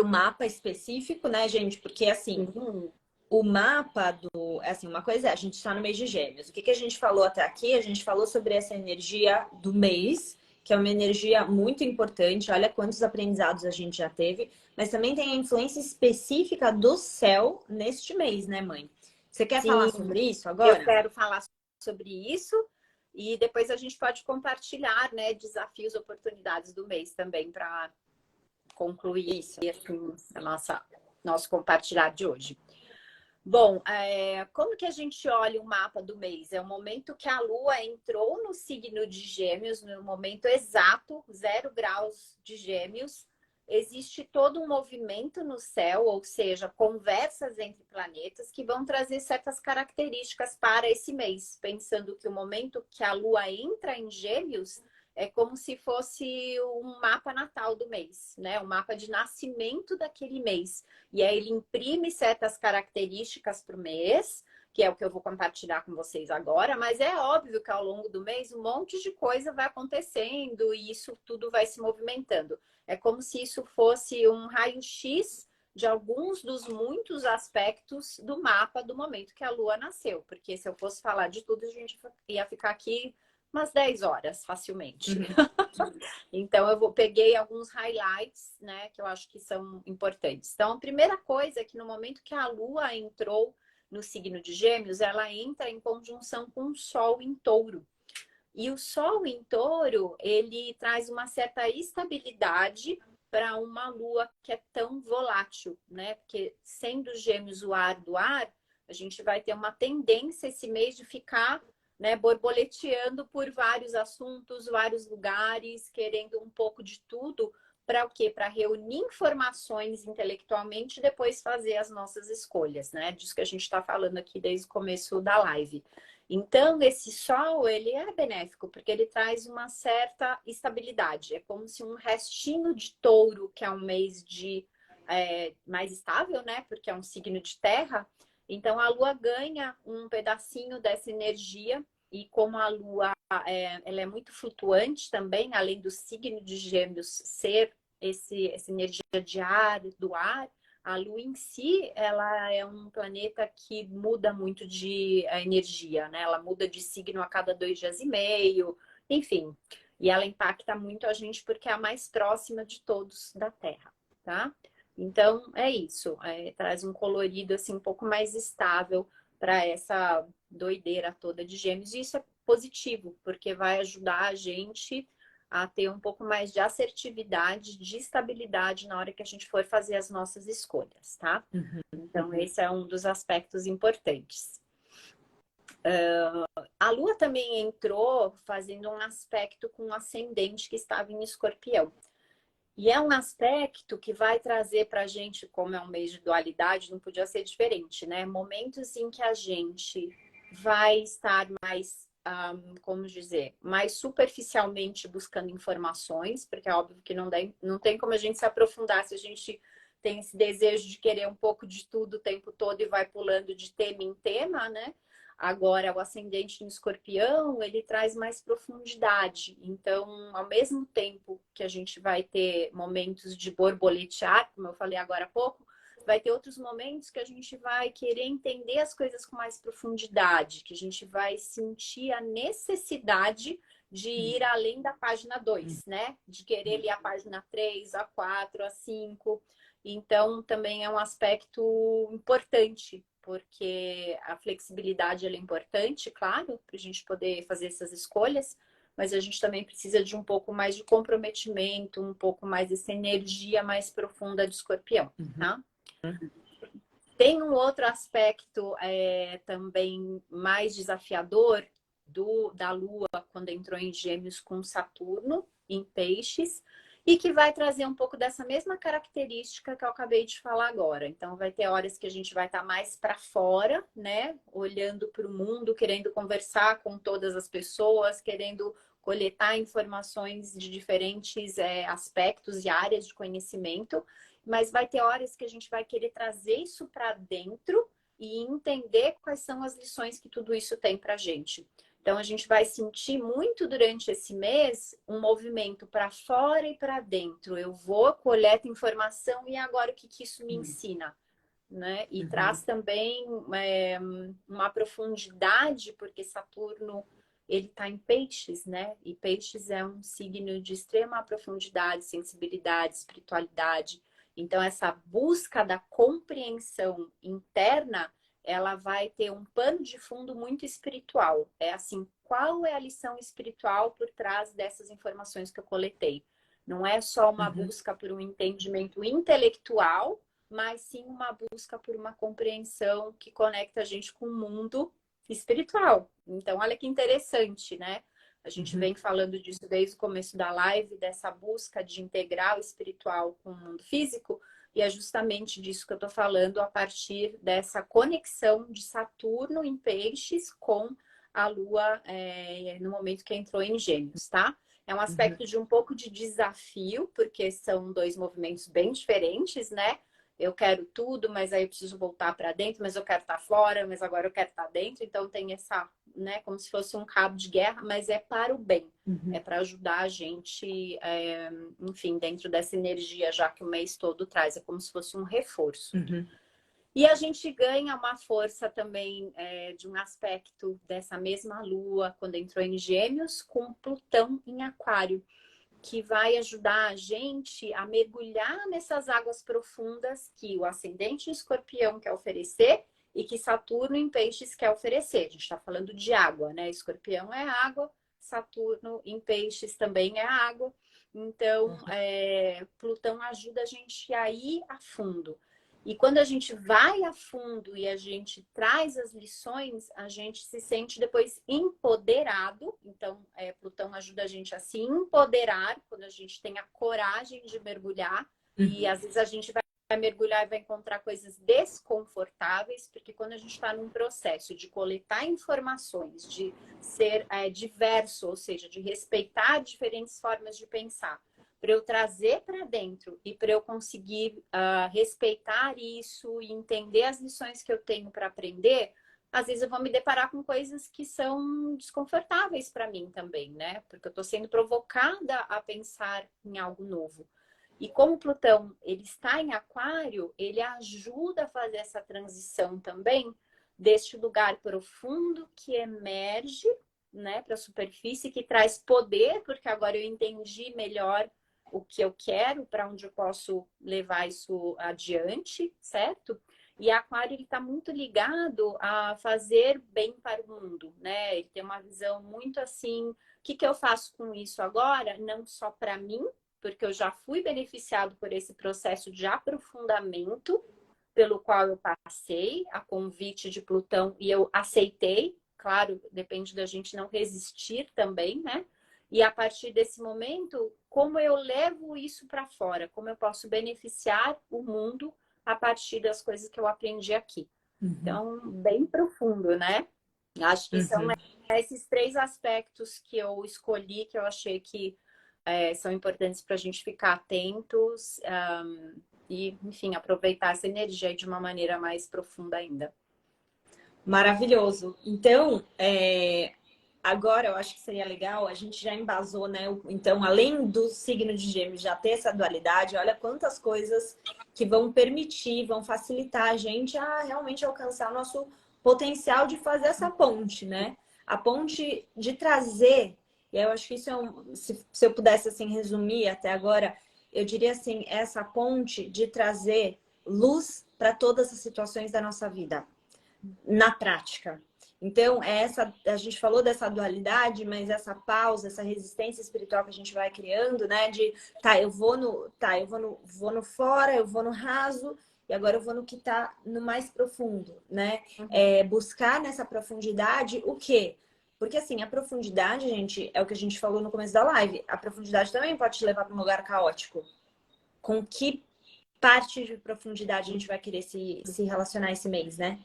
o mapa específico, né, gente? Porque, assim, Uhum. o mapa assim, uma coisa é, a gente está no mês de Gêmeos. O que que a gente falou até aqui? A gente falou sobre essa energia do mês, que é uma energia muito importante. Olha quantos aprendizados a gente já teve. Mas também tem a influência específica do céu neste mês, né, mãe? Você quer falar Sim, sobre isso eu agora? quero falar sobre isso e depois a gente pode compartilhar, né, desafios, oportunidades do mês também para concluir Isso. assim, nosso compartilhar de hoje. Bom, como que a gente olha o mapa do mês? É o momento que a Lua entrou no signo de Gêmeos, no momento exato, 0 graus de Gêmeos. Existe todo um movimento no céu, ou seja, conversas entre planetas que vão trazer certas características para esse mês, pensando que o momento que a Lua entra em Gêmeos é como se fosse um mapa natal do mês, né? Um mapa de nascimento daquele mês. E aí ele imprime certas características para o mês, que é o que eu vou compartilhar com vocês agora, mas é óbvio que ao longo do mês um monte de coisa vai acontecendo e isso tudo vai se movimentando. É como se isso fosse um raio-x de alguns dos muitos aspectos do mapa do momento que a Lua nasceu, porque se eu fosse falar de tudo, a gente ia ficar aqui umas 10 horas facilmente. Uhum. Então, peguei alguns highlights, né, que eu acho que são importantes. Então, a primeira coisa é que no momento que a Lua entrou no signo de Gêmeos, ela entra em conjunção com o Sol em Touro. E o Sol em Touro, ele traz uma certa estabilidade para uma Lua que é tão volátil, né? Porque sendo Gêmeos o ar do ar, a gente vai ter uma tendência esse mês de ficar, né, borboleteando por vários assuntos, vários lugares, querendo um pouco de tudo. Para o quê? Para reunir informações intelectualmente e depois fazer as nossas escolhas, né? Disso que a gente está falando aqui desde o começo da live. Então, esse sol, ele é benéfico, porque ele traz uma certa estabilidade. É como se um restinho de touro, que é um mês mais estável, né? Porque é um signo de terra. Então, a lua ganha um pedacinho dessa energia. E como a lua ela é muito flutuante também, além do signo de Gêmeos ser essa energia de ar, do ar, a Lua em si, ela é um planeta que muda muito de energia, né? Ela muda de signo a cada 2 dias e meio, enfim. E ela impacta muito a gente porque é a mais próxima de todos da Terra, tá? Então, é isso. Traz um colorido, assim, um pouco mais estável para essa doideira toda de Gêmeos. E isso é positivo, porque vai ajudar a gente a ter um pouco mais de assertividade, de estabilidade na hora que a gente for fazer as nossas escolhas, tá? Então, esse é um dos aspectos importantes. A Lua também entrou fazendo um aspecto com o ascendente que estava em Escorpião. E é um aspecto que vai trazer para a gente, como é um mês de dualidade, não podia ser diferente, né? Momentos em que a gente vai estar mais, como dizer, mais superficialmente buscando informações, porque é óbvio que não tem como a gente se aprofundar se a gente tem esse desejo de querer um pouco de tudo o tempo todo e vai pulando de tema em tema, né? Agora, o ascendente no escorpião, ele traz mais profundidade. Então, ao mesmo tempo que a gente vai ter momentos de borboletear, como eu falei agora há pouco, vai ter outros momentos que a gente vai querer entender as coisas com mais profundidade, que a gente vai sentir a necessidade de ir além da página 2, né? De querer ler a página 3, a 4, a 5. Então, também é um aspecto importante, porque a flexibilidade ela é importante, claro, para a gente poder fazer essas escolhas, mas a gente também precisa de um pouco mais de comprometimento, um pouco mais dessa energia mais profunda de escorpião, tá? Tem um outro aspecto também mais desafiador da Lua quando entrou em Gêmeos com Saturno em Peixes, e que vai trazer um pouco dessa mesma característica que eu acabei de falar agora. Então, vai ter horas que a gente vai estar mais para fora, né? Olhando para o mundo, querendo conversar com todas as pessoas, querendo coletar informações de diferentes aspectos e áreas de conhecimento. Mas vai ter horas que a gente vai querer trazer isso para dentro e entender quais são as lições que tudo isso tem para a gente. Então, a gente vai sentir muito durante esse mês um movimento para fora e para dentro. Eu vou, coleto informação e agora o que isso me ensina? Né? E traz também uma profundidade, porque Saturno ele está em Peixes, né? E Peixes é um signo de extrema profundidade, sensibilidade, espiritualidade. Então, essa busca da compreensão interna ela vai ter um pano de fundo muito espiritual. É assim, qual é a lição espiritual por trás dessas informações que eu coletei? Não é só uma busca por um entendimento intelectual, mas sim uma busca por uma compreensão que conecta a gente com o mundo espiritual. Então, olha que interessante, né? A gente vem falando disso desde o começo da live, dessa busca de integrar o espiritual com o mundo físico, e é justamente disso que eu estou falando a partir dessa conexão de Saturno em Peixes com a Lua no momento que entrou em Gêmeos, tá? É um aspecto de um pouco de desafio, porque são dois movimentos bem diferentes, né? Eu quero tudo, mas aí eu preciso voltar para dentro, mas eu quero estar fora, mas agora eu quero estar dentro. Então tem essa, né, como se fosse um cabo de guerra, mas é para o bem. É para ajudar a gente, enfim, dentro dessa energia já que o mês todo traz. É como se fosse um reforço. E a gente ganha uma força também de um aspecto dessa mesma Lua, quando entrou em Gêmeos, com Plutão em Aquário, que vai ajudar a gente a mergulhar nessas águas profundas que o ascendente em Escorpião quer oferecer e que Saturno em Peixes quer oferecer. A gente está falando de água, né? Escorpião é água, Saturno em Peixes também é água. Então, Plutão ajuda a gente a ir a fundo. E quando a gente vai a fundo e a gente traz as lições, a gente se sente depois empoderado. Então, Plutão ajuda a gente a se empoderar quando a gente tem a coragem de mergulhar. E às vezes a gente vai mergulhar e vai encontrar coisas desconfortáveis, porque quando a gente está num processo de coletar informações, de ser diverso, ou seja, de respeitar diferentes formas de pensar, para eu trazer para dentro e para eu conseguir respeitar isso e entender as lições que eu tenho para aprender, às vezes eu vou me deparar com coisas que são desconfortáveis para mim também, né? Porque eu estou sendo provocada a pensar em algo novo. E como Plutão ele está em Aquário, ele ajuda a fazer essa transição também deste lugar profundo que emerge, né, para a superfície, que traz poder, porque agora eu entendi melhor o que eu quero, para onde eu posso levar isso adiante, certo? E Aquário, ele está muito ligado a fazer bem para o mundo, né? Ele tem uma visão muito assim, o que que eu faço com isso agora? Não só para mim, porque eu já fui beneficiado por esse processo de aprofundamento pelo qual eu passei, a convite de Plutão, e eu aceitei. Claro, depende da gente não resistir também, né? E a partir desse momento, como eu levo isso para fora? Como eu posso beneficiar o mundo a partir das coisas que eu aprendi aqui? Então, bem profundo, né? Acho que são Uhum. esses três aspectos que eu escolhi, que eu achei que são importantes para a gente ficar atentos e, enfim, aproveitar essa energia aí de uma maneira mais profunda ainda. Maravilhoso. Então, agora eu acho que seria legal, a gente já embasou, né? Então, além do signo de Gêmeos já ter essa dualidade, olha quantas coisas que vão permitir, vão facilitar a gente a realmente alcançar o nosso potencial de fazer essa ponte, né? A ponte de trazer, e eu acho que isso é se eu pudesse assim resumir até agora, eu diria assim, essa ponte de trazer luz para todas as situações da nossa vida na prática. Então, a gente falou dessa dualidade, mas essa pausa, essa resistência espiritual que a gente vai criando, né? De vou no fora, eu vou no raso, e agora eu vou no que tá no mais profundo, né? Buscar nessa profundidade o quê? Porque assim, a profundidade, gente, é o que a gente falou no começo da live. A profundidade também pode te levar para um lugar caótico. Com que parte de profundidade a gente vai querer se relacionar esse mês, né?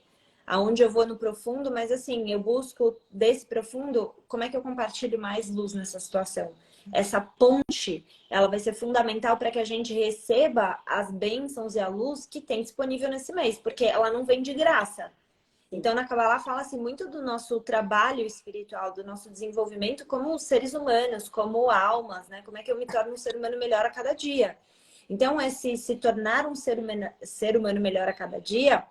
Aonde eu vou no profundo, mas assim, eu busco desse profundo, como é que eu compartilho mais luz nessa situação? Essa ponte, ela vai ser fundamental para que a gente receba as bênçãos e a luz que tem disponível nesse mês, porque ela não vem de graça. Então, na Kabbalah fala-se muito do nosso trabalho espiritual, do nosso desenvolvimento como seres humanos, como almas, né? Como é que eu me torno um ser humano melhor a cada dia? Então, esse se tornar um ser humano melhor a cada dia,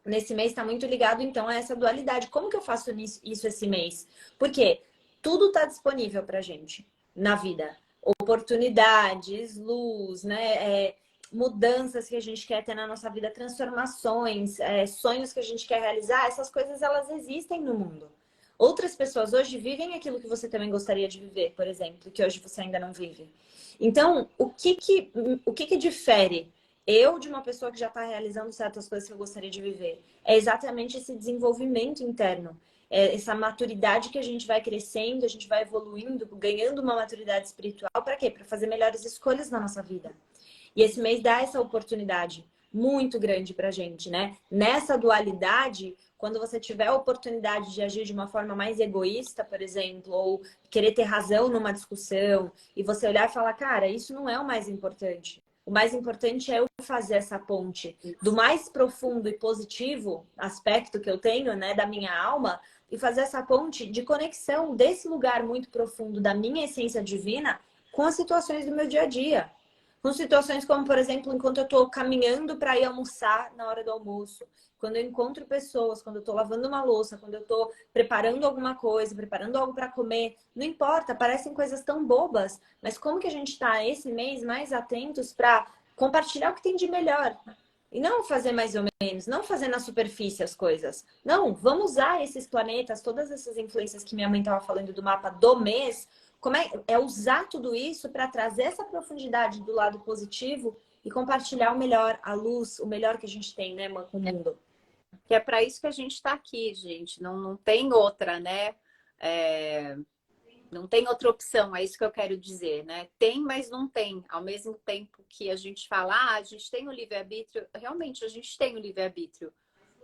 nesse mês está muito ligado, então, a essa dualidade. Como que eu faço isso esse mês? Porque tudo está disponível para gente na vida. Oportunidades, luz, né? Mudanças que a gente quer ter na nossa vida, transformações, sonhos que a gente quer realizar, essas coisas elas existem no mundo. Outras pessoas hoje vivem aquilo que você também gostaria de viver, por exemplo, que hoje você ainda não vive. Então, o que que difere eu de uma pessoa que já está realizando certas coisas que eu gostaria de viver? É exatamente esse desenvolvimento interno, essa maturidade que a gente vai crescendo, a gente vai evoluindo, ganhando uma maturidade espiritual. Para quê? Para fazer melhores escolhas na nossa vida. E esse mês dá essa oportunidade muito grande pra gente, né? Nessa dualidade, quando você tiver a oportunidade de agir de uma forma mais egoísta, por exemplo, ou querer ter razão numa discussão, e você olhar e falar, cara, isso não é o mais importante. O mais importante é eu fazer essa ponte do mais profundo e positivo aspecto que eu tenho, né, da minha alma, e fazer essa ponte de conexão desse lugar muito profundo da minha essência divina com as situações do meu dia a dia. Com situações como, por exemplo, enquanto eu estou caminhando para ir almoçar na hora do almoço, quando eu encontro pessoas, quando eu estou lavando uma louça, quando eu estou preparando alguma coisa, preparando algo para comer, não importa, parecem coisas tão bobas, mas como que a gente está esse mês mais atentos para compartilhar o que tem de melhor? E não fazer mais ou menos, não fazer na superfície as coisas. Não, vamos usar esses planetas, todas essas influências que minha mãe estava falando do mapa do mês, como é usar tudo isso para trazer essa profundidade do lado positivo e compartilhar o melhor, a luz, o melhor que a gente tem, né, com o mundo. Que é para isso que a gente está aqui, gente. Não tem outra, né? Não tem outra opção, é isso que eu quero dizer, né? Tem, mas não tem. Ao mesmo tempo que a gente fala, a gente tem o livre-arbítrio, realmente a gente tem o livre-arbítrio.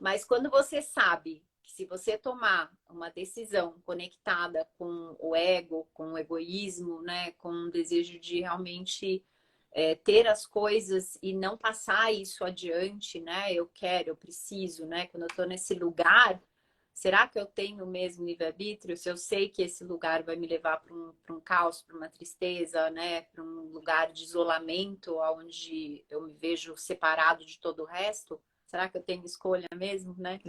Mas quando você sabe que se você tomar uma decisão conectada com o ego, com o egoísmo, né? Com o desejo de realmente ter as coisas e não passar isso adiante, né? Eu quero, eu preciso, né? Quando eu estou nesse lugar, será que eu tenho o mesmo livre-arbítrio? Se eu sei que esse lugar vai me levar para um caos, para uma tristeza, né? Para um lugar de isolamento, onde eu me vejo separado de todo o resto, será que eu tenho escolha mesmo, né?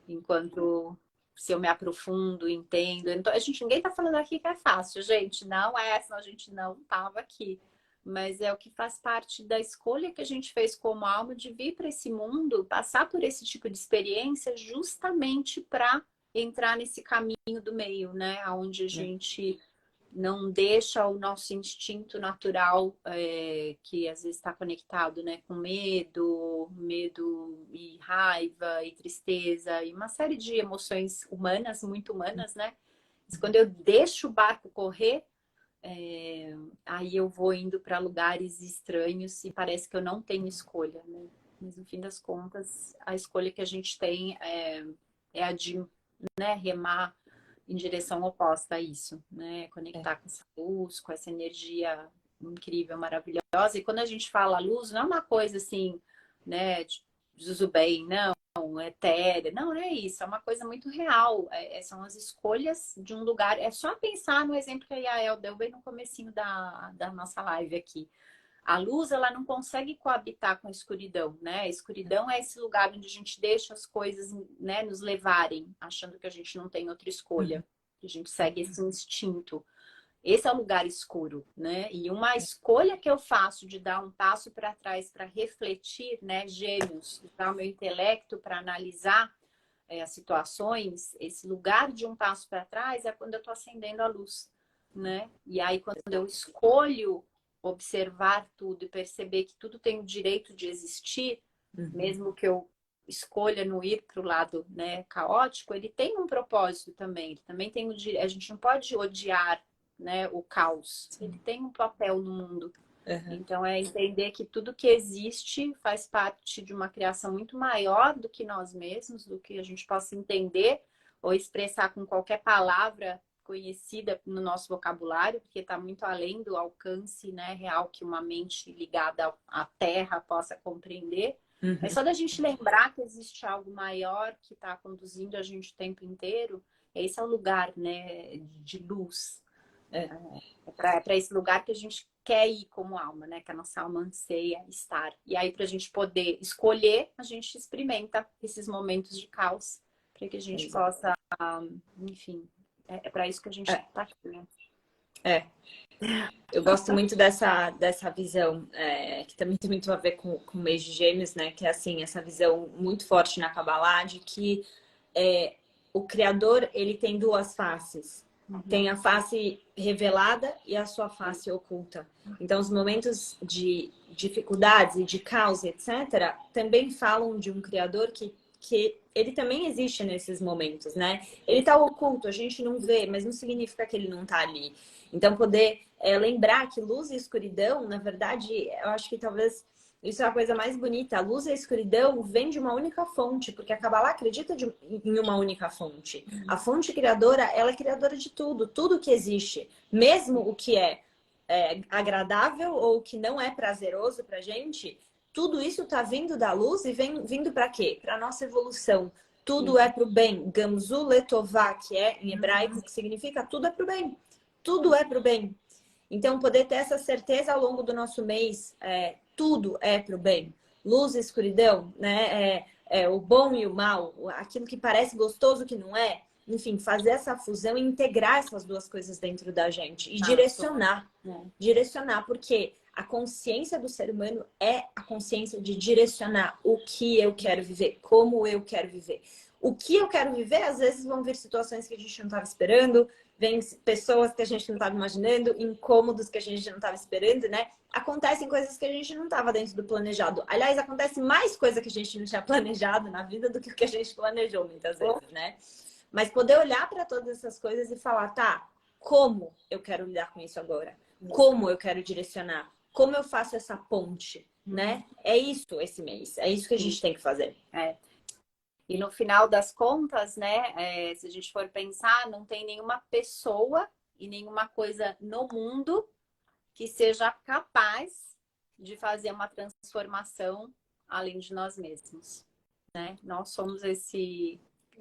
Enquanto se eu me aprofundo, entendo. Então, ninguém está falando aqui que é fácil, gente. Não é, senão a gente não tava aqui. mas é o que faz parte da escolha que a gente fez como alma de vir para esse mundo, passar por esse tipo de experiência justamente para entrar nesse caminho do meio, né? Onde a gente não deixa o nosso instinto natural, que às vezes está conectado, né, com medo e raiva e tristeza e uma série de emoções humanas, muito humanas, né? Mas quando eu deixo o barco correr, aí eu vou indo para lugares estranhos e parece que eu não tenho escolha, né? Mas no fim das contas, a escolha que a gente tem é a de, né, remar em direção oposta a isso, né? Conectar com essa luz, com essa energia incrível, maravilhosa. E quando a gente fala luz, não é uma coisa assim, né, de Zuzubem, não, etérea. Não, não é isso. É uma coisa muito real. São as escolhas de um lugar. É só pensar no exemplo que a Yael deu bem no comecinho da nossa live aqui. A luz, ela não consegue coabitar com a escuridão, né? A escuridão é esse lugar onde a gente deixa as coisas, né, nos levarem, achando que a gente não tem outra escolha, que a gente segue esse instinto. Esse é o lugar escuro, né? E uma escolha que eu faço de dar um passo para trás para refletir, né, Gêmeos, usar o meu intelecto para analisar as situações, esse lugar de um passo para trás é quando eu estou acendendo a luz, né? E aí, quando eu escolho observar tudo e perceber que tudo tem o direito de existir, mesmo que eu escolha não ir para o lado, né, caótico, ele tem um propósito também. Ele também tem o direito. A gente não pode odiar, né, o caos. Ele tem um papel no mundo. Então, é entender que tudo que existe faz parte de uma criação muito maior do que nós mesmos, do que a gente possa entender ou expressar com qualquer palavra conhecida no nosso vocabulário, porque está muito além do alcance, né, real que uma mente ligada à Terra possa compreender. Mas só da gente lembrar que existe algo maior que está conduzindo a gente o tempo inteiro, esse é o lugar, né, de luz. É para esse lugar que a gente quer ir como alma, né? Que a nossa alma anseia estar. E aí, para a gente poder escolher, a gente experimenta esses momentos de caos, para que a gente possa, enfim, é para isso que a gente está aqui, né? Eu gosto muito dessa visão, que também tem muito a ver com o mês de Gêmeos, né? Que é assim, essa visão muito forte na Kabbalah de que o Criador, ele tem duas faces. Tem a face revelada e a sua face oculta. Então, os momentos de dificuldades e de caos, etc., também falam de um Criador que ele também existe nesses momentos, né? Ele está oculto, a gente não vê, mas não significa que ele não está ali. Então, poder lembrar que luz e escuridão, na verdade, eu acho que talvez isso é a coisa mais bonita. A luz e a escuridão vêm de uma única fonte, porque a Kabbalah acredita em uma única fonte. A fonte criadora, ela é criadora de tudo, tudo que existe. Mesmo o que é agradável ou o que não é prazeroso pra gente, tudo isso tá vindo da luz e vem vindo para quê? Para nossa evolução. Tudo é pro bem. Gamzu letová, que é em hebraico, que significa tudo é pro bem. Tudo é pro bem. Então, poder ter essa certeza ao longo do nosso mês, tudo é pro bem. Luz e escuridão, né? O bom e o mal, aquilo que parece gostoso que não é. Enfim, fazer essa fusão e integrar essas duas coisas dentro da gente. E direcionar. Direcionar, porque a consciência do ser humano é a consciência de direcionar o que eu quero viver, como eu quero viver. O que eu quero viver, às vezes vão vir situações que a gente não estava esperando, vem pessoas que a gente não estava imaginando, incômodos que a gente não estava esperando, né? Acontecem coisas que a gente não estava dentro do planejado. Aliás, acontece mais coisa que a gente não tinha planejado na vida do que o que a gente planejou muitas vezes, né? Mas poder olhar para todas essas coisas e falar, tá, como eu quero lidar com isso agora? Como eu quero direcionar? Como eu faço essa ponte, né? É isso esse mês. É isso que a gente tem que fazer. E no final das contas, né, se a gente for pensar, não tem nenhuma pessoa e nenhuma coisa no mundo que seja capaz de fazer uma transformação além de nós mesmos, né? Nós somos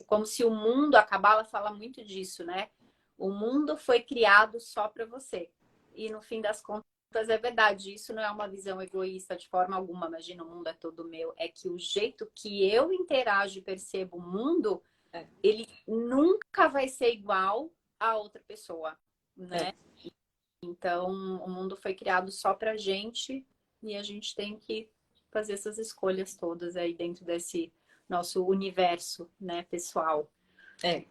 como se o mundo, a Kabbalah fala muito disso, né? O mundo foi criado só para você. E no fim das contas é verdade, isso não é uma visão egoísta de forma alguma. Imagina, o mundo é todo meu. É que o jeito que eu interajo e percebo o mundo, ele nunca vai ser igual a outra pessoa, né? Então, o mundo foi criado só pra gente e a gente tem que fazer essas escolhas todas aí dentro desse nosso universo, né, pessoal. É.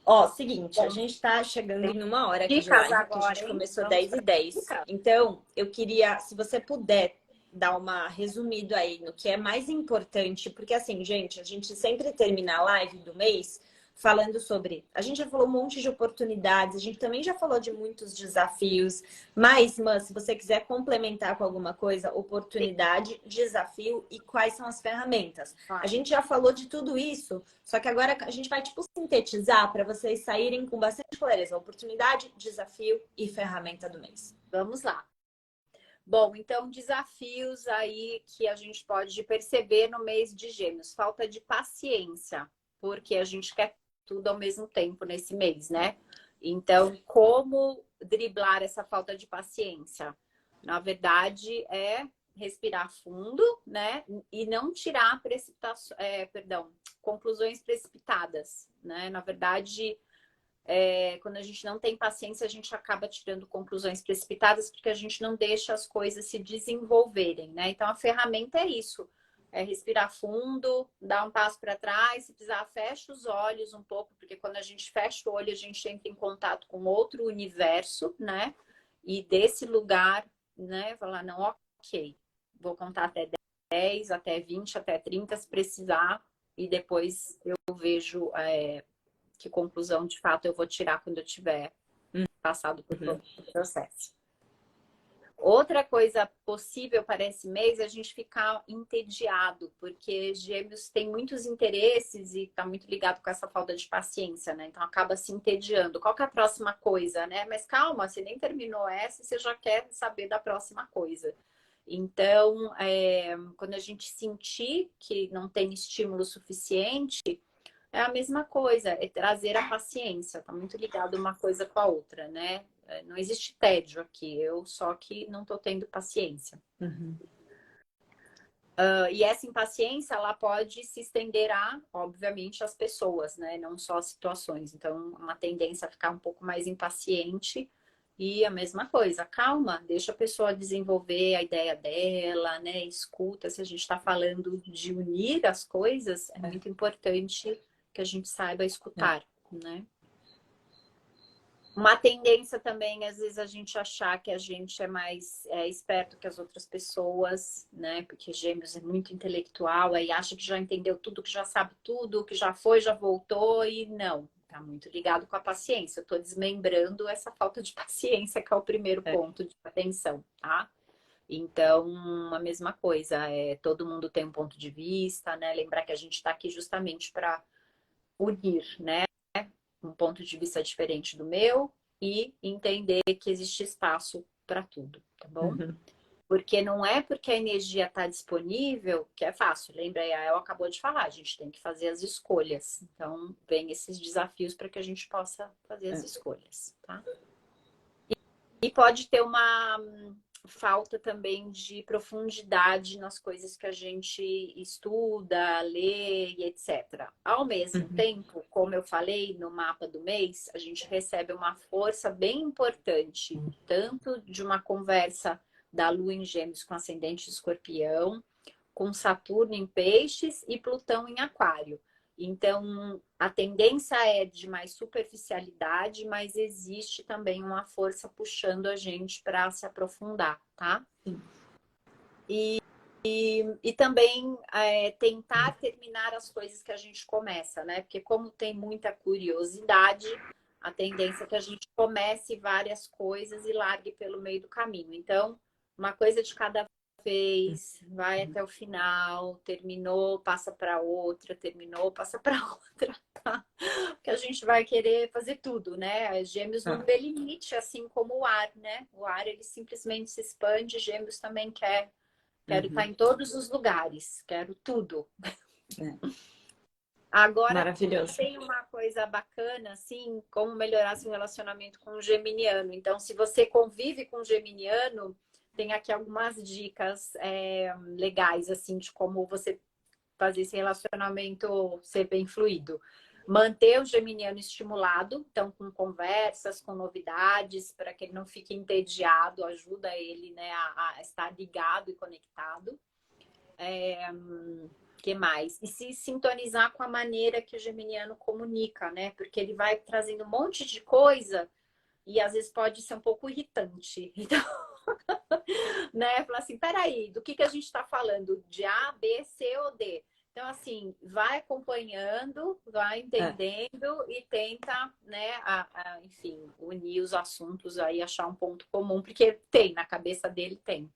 Ó, seguinte, a Bom, gente tá chegando em 1 hora aqui de dicas live, porque a agora, gente hein? começou Vamos 10h10. para Então, eu queria, se você puder dar uma resumido aí no que é mais importante, porque assim, gente, a gente sempre termina a live do mês falando sobre. A gente já falou um monte de oportunidades, a gente também já falou de muitos desafios, mas, se você quiser complementar com alguma coisa, oportunidade, desafio e quais são as ferramentas. A gente já falou de tudo isso, só que agora a gente vai, tipo, sintetizar para vocês saírem com bastante clareza. Oportunidade, desafio e ferramenta do mês. Vamos lá. Bom, então desafios aí que a gente pode perceber no mês de Gêmeos. Falta de paciência, porque a gente quer tudo ao mesmo tempo nesse mês, né? Então, como driblar essa falta de paciência? Na verdade, é respirar fundo, né? E não tirar conclusões precipitadas, né? Na verdade, quando a gente não tem paciência, a gente acaba tirando conclusões precipitadas porque a gente não deixa as coisas se desenvolverem, né? Então, a ferramenta é isso. É respirar fundo, dar um passo para trás, se precisar, fecha os olhos um pouco, porque quando a gente fecha o olho, a gente entra em contato com outro universo, né? E desse lugar, né, falar, não, ok, vou contar até 10, até 20, até 30, se precisar, e depois eu vejo que conclusão de fato eu vou tirar quando eu tiver passado por todo o processo. Outra coisa possível para esse mês é a gente ficar entediado, porque Gêmeos tem muitos interesses e está muito ligado com essa falta de paciência, né? Então acaba se entediando. Qual que é a próxima coisa, né? Mas calma, você nem terminou essa, você já quer saber da próxima coisa. Então, quando a gente sentir que não tem estímulo suficiente, é a mesma coisa, é trazer a paciência, tá muito ligado uma coisa com a outra, né? Não existe tédio aqui, eu só que não tô tendo paciência. E essa impaciência, ela pode se estender a, obviamente, as pessoas, né? Não só as situações. Então, uma tendência a ficar um pouco mais impaciente e a mesma coisa, calma, deixa a pessoa desenvolver a ideia dela, né? Escuta, se a gente está falando de unir as coisas, é muito importante que a gente saiba escutar, né? Uma tendência também, às vezes, a gente achar que a gente é mais esperto que as outras pessoas, né? Porque Gêmeos é muito intelectual, aí acha que já entendeu tudo, que já sabe tudo, que já foi, já voltou, e não. Tá muito ligado com a paciência. Eu tô desmembrando essa falta de paciência, que é o primeiro ponto de atenção, tá? Então, a mesma coisa, todo mundo tem um ponto de vista, né? Lembrar que a gente está aqui justamente para unir, né? Um ponto de vista diferente do meu e entender que existe espaço para tudo, tá bom? Porque não é porque a energia está disponível que é fácil. Lembra, a El acabou de falar, a gente tem que fazer as escolhas. Então, vem esses desafios para que a gente possa fazer as escolhas, tá? E pode ter uma falta também de profundidade nas coisas que a gente estuda, lê e etc. Ao mesmo tempo, como eu falei no mapa do mês, a gente recebe uma força bem importante, tanto de uma conversa da Lua em Gêmeos com ascendente Escorpião, com Saturno em Peixes e Plutão em Aquário. Então, a tendência é de mais superficialidade, mas existe também uma força puxando a gente para se aprofundar, tá? E também tentar terminar as coisas que a gente começa, né? Porque como tem muita curiosidade, a tendência é que a gente comece várias coisas e largue pelo meio do caminho. Então, uma coisa de cada vez, vai até o final, terminou, passa para outra, terminou, passa para outra, tá? Porque a gente vai querer fazer tudo, né? Gêmeos não vê limite, assim como o ar, né? O ar, ele simplesmente se expande, Gêmeos também quero estar em todos os lugares, quero tudo. Agora, tem uma coisa bacana, assim, como melhorar seu relacionamento com o geminiano. Então, se você convive com o geminiano, tem aqui algumas dicas legais, assim, de como você fazer esse relacionamento ser bem fluido. Manter o geminiano estimulado, então com conversas, com novidades, para que ele não fique entediado, ajuda ele, né, a estar ligado e conectado. Que mais? E se sintonizar com a maneira que o geminiano comunica, né? Porque ele vai trazendo um monte de coisa e às vezes pode ser um pouco irritante. Então, né? Falar assim, peraí, do que a gente está falando? De A, B, C ou D? Então, assim, vai acompanhando, vai entendendo e tenta, né, enfim, unir os assuntos aí, achar um ponto comum, porque tem, na cabeça dele tem.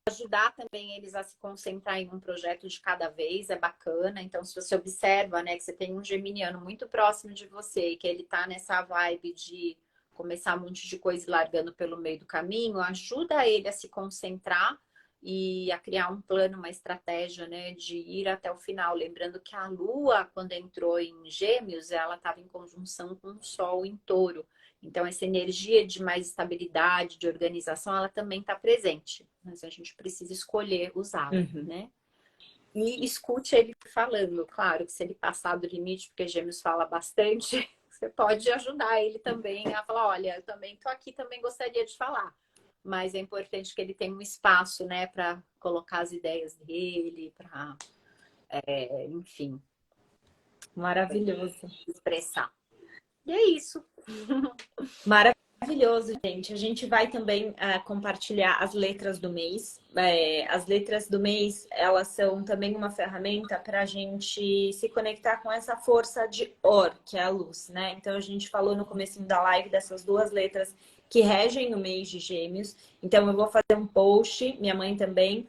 Ajudar também eles a se concentrar em um projeto de cada vez é bacana. Então, se você observa, né, que você tem um geminiano muito próximo de você, que ele tá nessa vibe de começar um monte de coisa e largando pelo meio do caminho, ajuda ele a se concentrar e a criar um plano, uma estratégia, né, de ir até o final. Lembrando que a Lua, quando entrou em Gêmeos, ela estava em conjunção com o Sol em Touro. Então, essa energia de mais estabilidade, de organização, ela também está presente. Mas a gente precisa escolher usá-la, né? E escute ele falando. Claro que se ele passar do limite, porque Gêmeos fala bastante, você pode ajudar ele também a falar, olha, eu também estou aqui, também gostaria de falar. Mas é importante que ele tenha um espaço, né, para colocar as ideias dele, para, enfim. Maravilhoso. Expressar. E é isso. Maravilhoso, gente. A gente vai também compartilhar as letras do mês. As letras do mês, elas são também uma ferramenta para a gente se conectar com essa força de Or, que é a luz, né? Então, a gente falou no comecinho da live dessas duas letras que regem o mês de Gêmeos. Então, eu vou fazer um post, minha mãe também,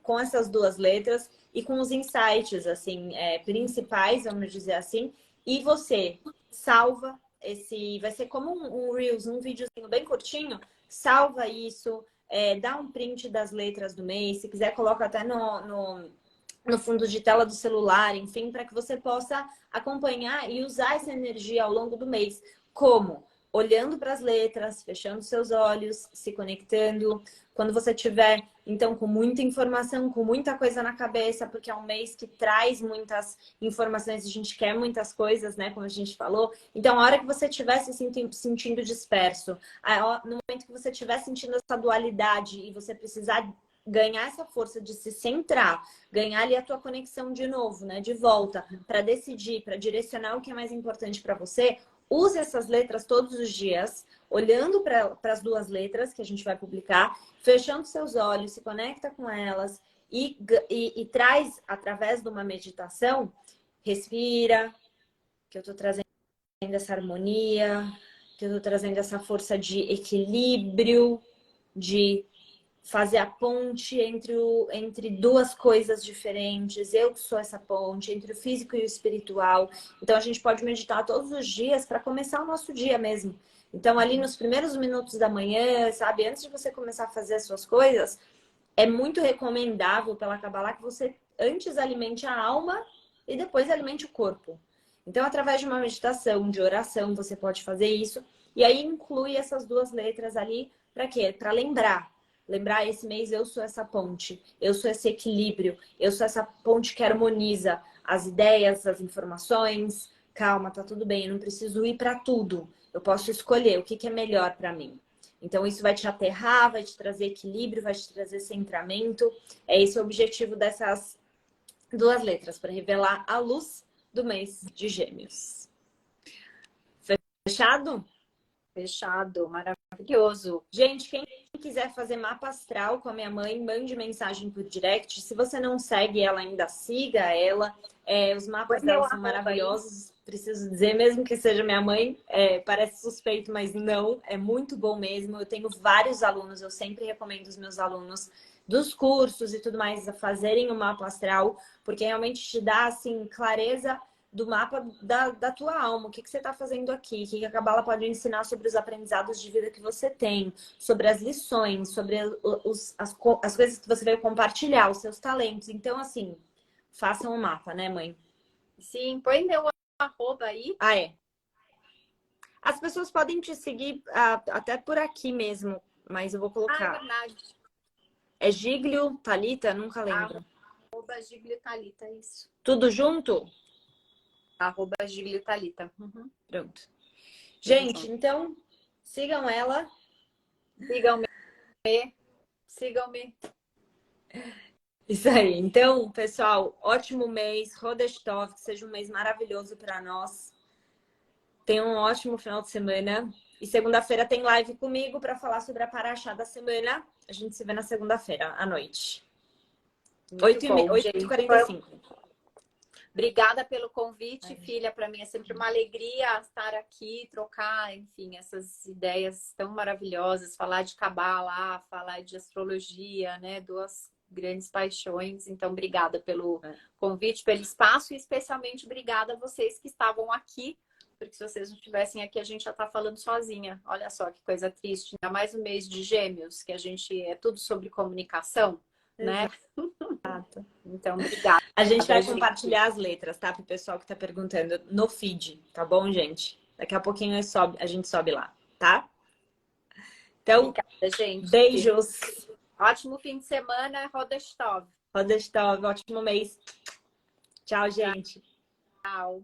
com essas duas letras e com os insights, assim, principais, vamos dizer assim. E você salva vai ser como um Reels, um videozinho bem curtinho, salva isso, dá um print das letras do mês, se quiser coloca até no fundo de tela do celular, enfim, para que você possa acompanhar e usar essa energia ao longo do mês. Como? Olhando para as letras, fechando seus olhos, se conectando. Quando você tiver, então, com muita informação, com muita coisa na cabeça, porque é um mês que traz muitas informações, a gente quer muitas coisas, né? Como a gente falou. Então, a hora que você estiver se sentindo disperso, no momento que você estiver sentindo essa dualidade e você precisar ganhar essa força de se centrar, ganhar ali a tua conexão de novo, né? De volta, para decidir, para direcionar o que é mais importante para você, use essas letras todos os dias, olhando para as duas letras que a gente vai publicar, fechando seus olhos, se conecta com elas e traz, através de uma meditação, respira, que eu estou trazendo essa harmonia, que eu estou trazendo essa força de equilíbrio, de fazer a ponte entre duas coisas diferentes. Eu que sou essa ponte entre o físico e o espiritual. Então, a gente pode meditar todos os dias para começar o nosso dia mesmo. Então, ali nos primeiros minutos da manhã, sabe? Antes de você começar a fazer as suas coisas, é muito recomendável pela Kabbalah que você antes alimente a alma e depois alimente o corpo. Então, através de uma meditação, de oração, você pode fazer isso. E aí inclui essas duas letras ali para quê? Para lembrar. Lembrar, esse mês eu sou essa ponte, eu sou esse equilíbrio, eu sou essa ponte que harmoniza as ideias, as informações. Calma, tá tudo bem, eu não preciso ir para tudo. Eu posso escolher o que é melhor para mim. Então, isso vai te aterrar, vai te trazer equilíbrio, vai te trazer centramento. É esse o objetivo dessas duas letras, para revelar a luz do mês de Gêmeos. Fechado? Fechado, maravilhoso. Gente, quem quiser fazer mapa astral com a minha mãe, mande mensagem por direct. Se você não segue ela ainda, siga ela. Os mapas dela são maravilhosos, preciso dizer, mesmo que seja minha mãe, parece suspeito, mas não, é muito bom mesmo. Eu tenho vários alunos, eu sempre recomendo os meus alunos dos cursos e tudo mais a fazerem o mapa astral, porque realmente te dá, assim, clareza do mapa da tua alma, o que você está fazendo aqui, o que a Kabbalah pode ensinar sobre os aprendizados de vida que você tem, sobre as lições, sobre as coisas que você veio compartilhar, os seus talentos. Então, assim, façam um mapa, né, mãe? Sim, põe meu arroba aí. Ah, é. As pessoas podem te seguir até por aqui mesmo, mas eu vou colocar. Ah, é verdade. É Giglio, Thalita? Nunca lembro. @gigliotalita, isso. Tudo junto? @gigliotalita. Uhum. Pronto. Tudo Gente, junto. então, sigam ela. Sigam-me. Isso aí. Então, pessoal, ótimo mês. Rodestov, que seja um mês maravilhoso para nós. Tenham um ótimo final de semana. E segunda-feira tem live comigo para falar sobre a Paraxá da semana. A gente se vê na segunda-feira, à noite. Muito bom, gente. 8h45. Obrigada pelo convite, filha. Para mim é sempre uma alegria estar aqui, trocar, enfim, essas ideias tão maravilhosas, falar de cabala, falar de astrologia, né? Duas grandes paixões. Então, obrigada pelo convite, pelo espaço e especialmente obrigada a vocês que estavam aqui, porque se vocês não estivessem aqui, a gente já está falando sozinha. Olha só que coisa triste. Ainda mais no mês de Gêmeos, que a gente é tudo sobre comunicação, né? Exato. Então, obrigada. A gente vai compartilhar as letras, tá? Pro pessoal que tá perguntando no feed, tá bom, gente? Daqui a pouquinho a gente sobe lá, tá? Então, obrigada, gente. Beijos. Ótimo fim de semana, Rodestov. Rodestov, ótimo mês. Tchau, gente. Tchau.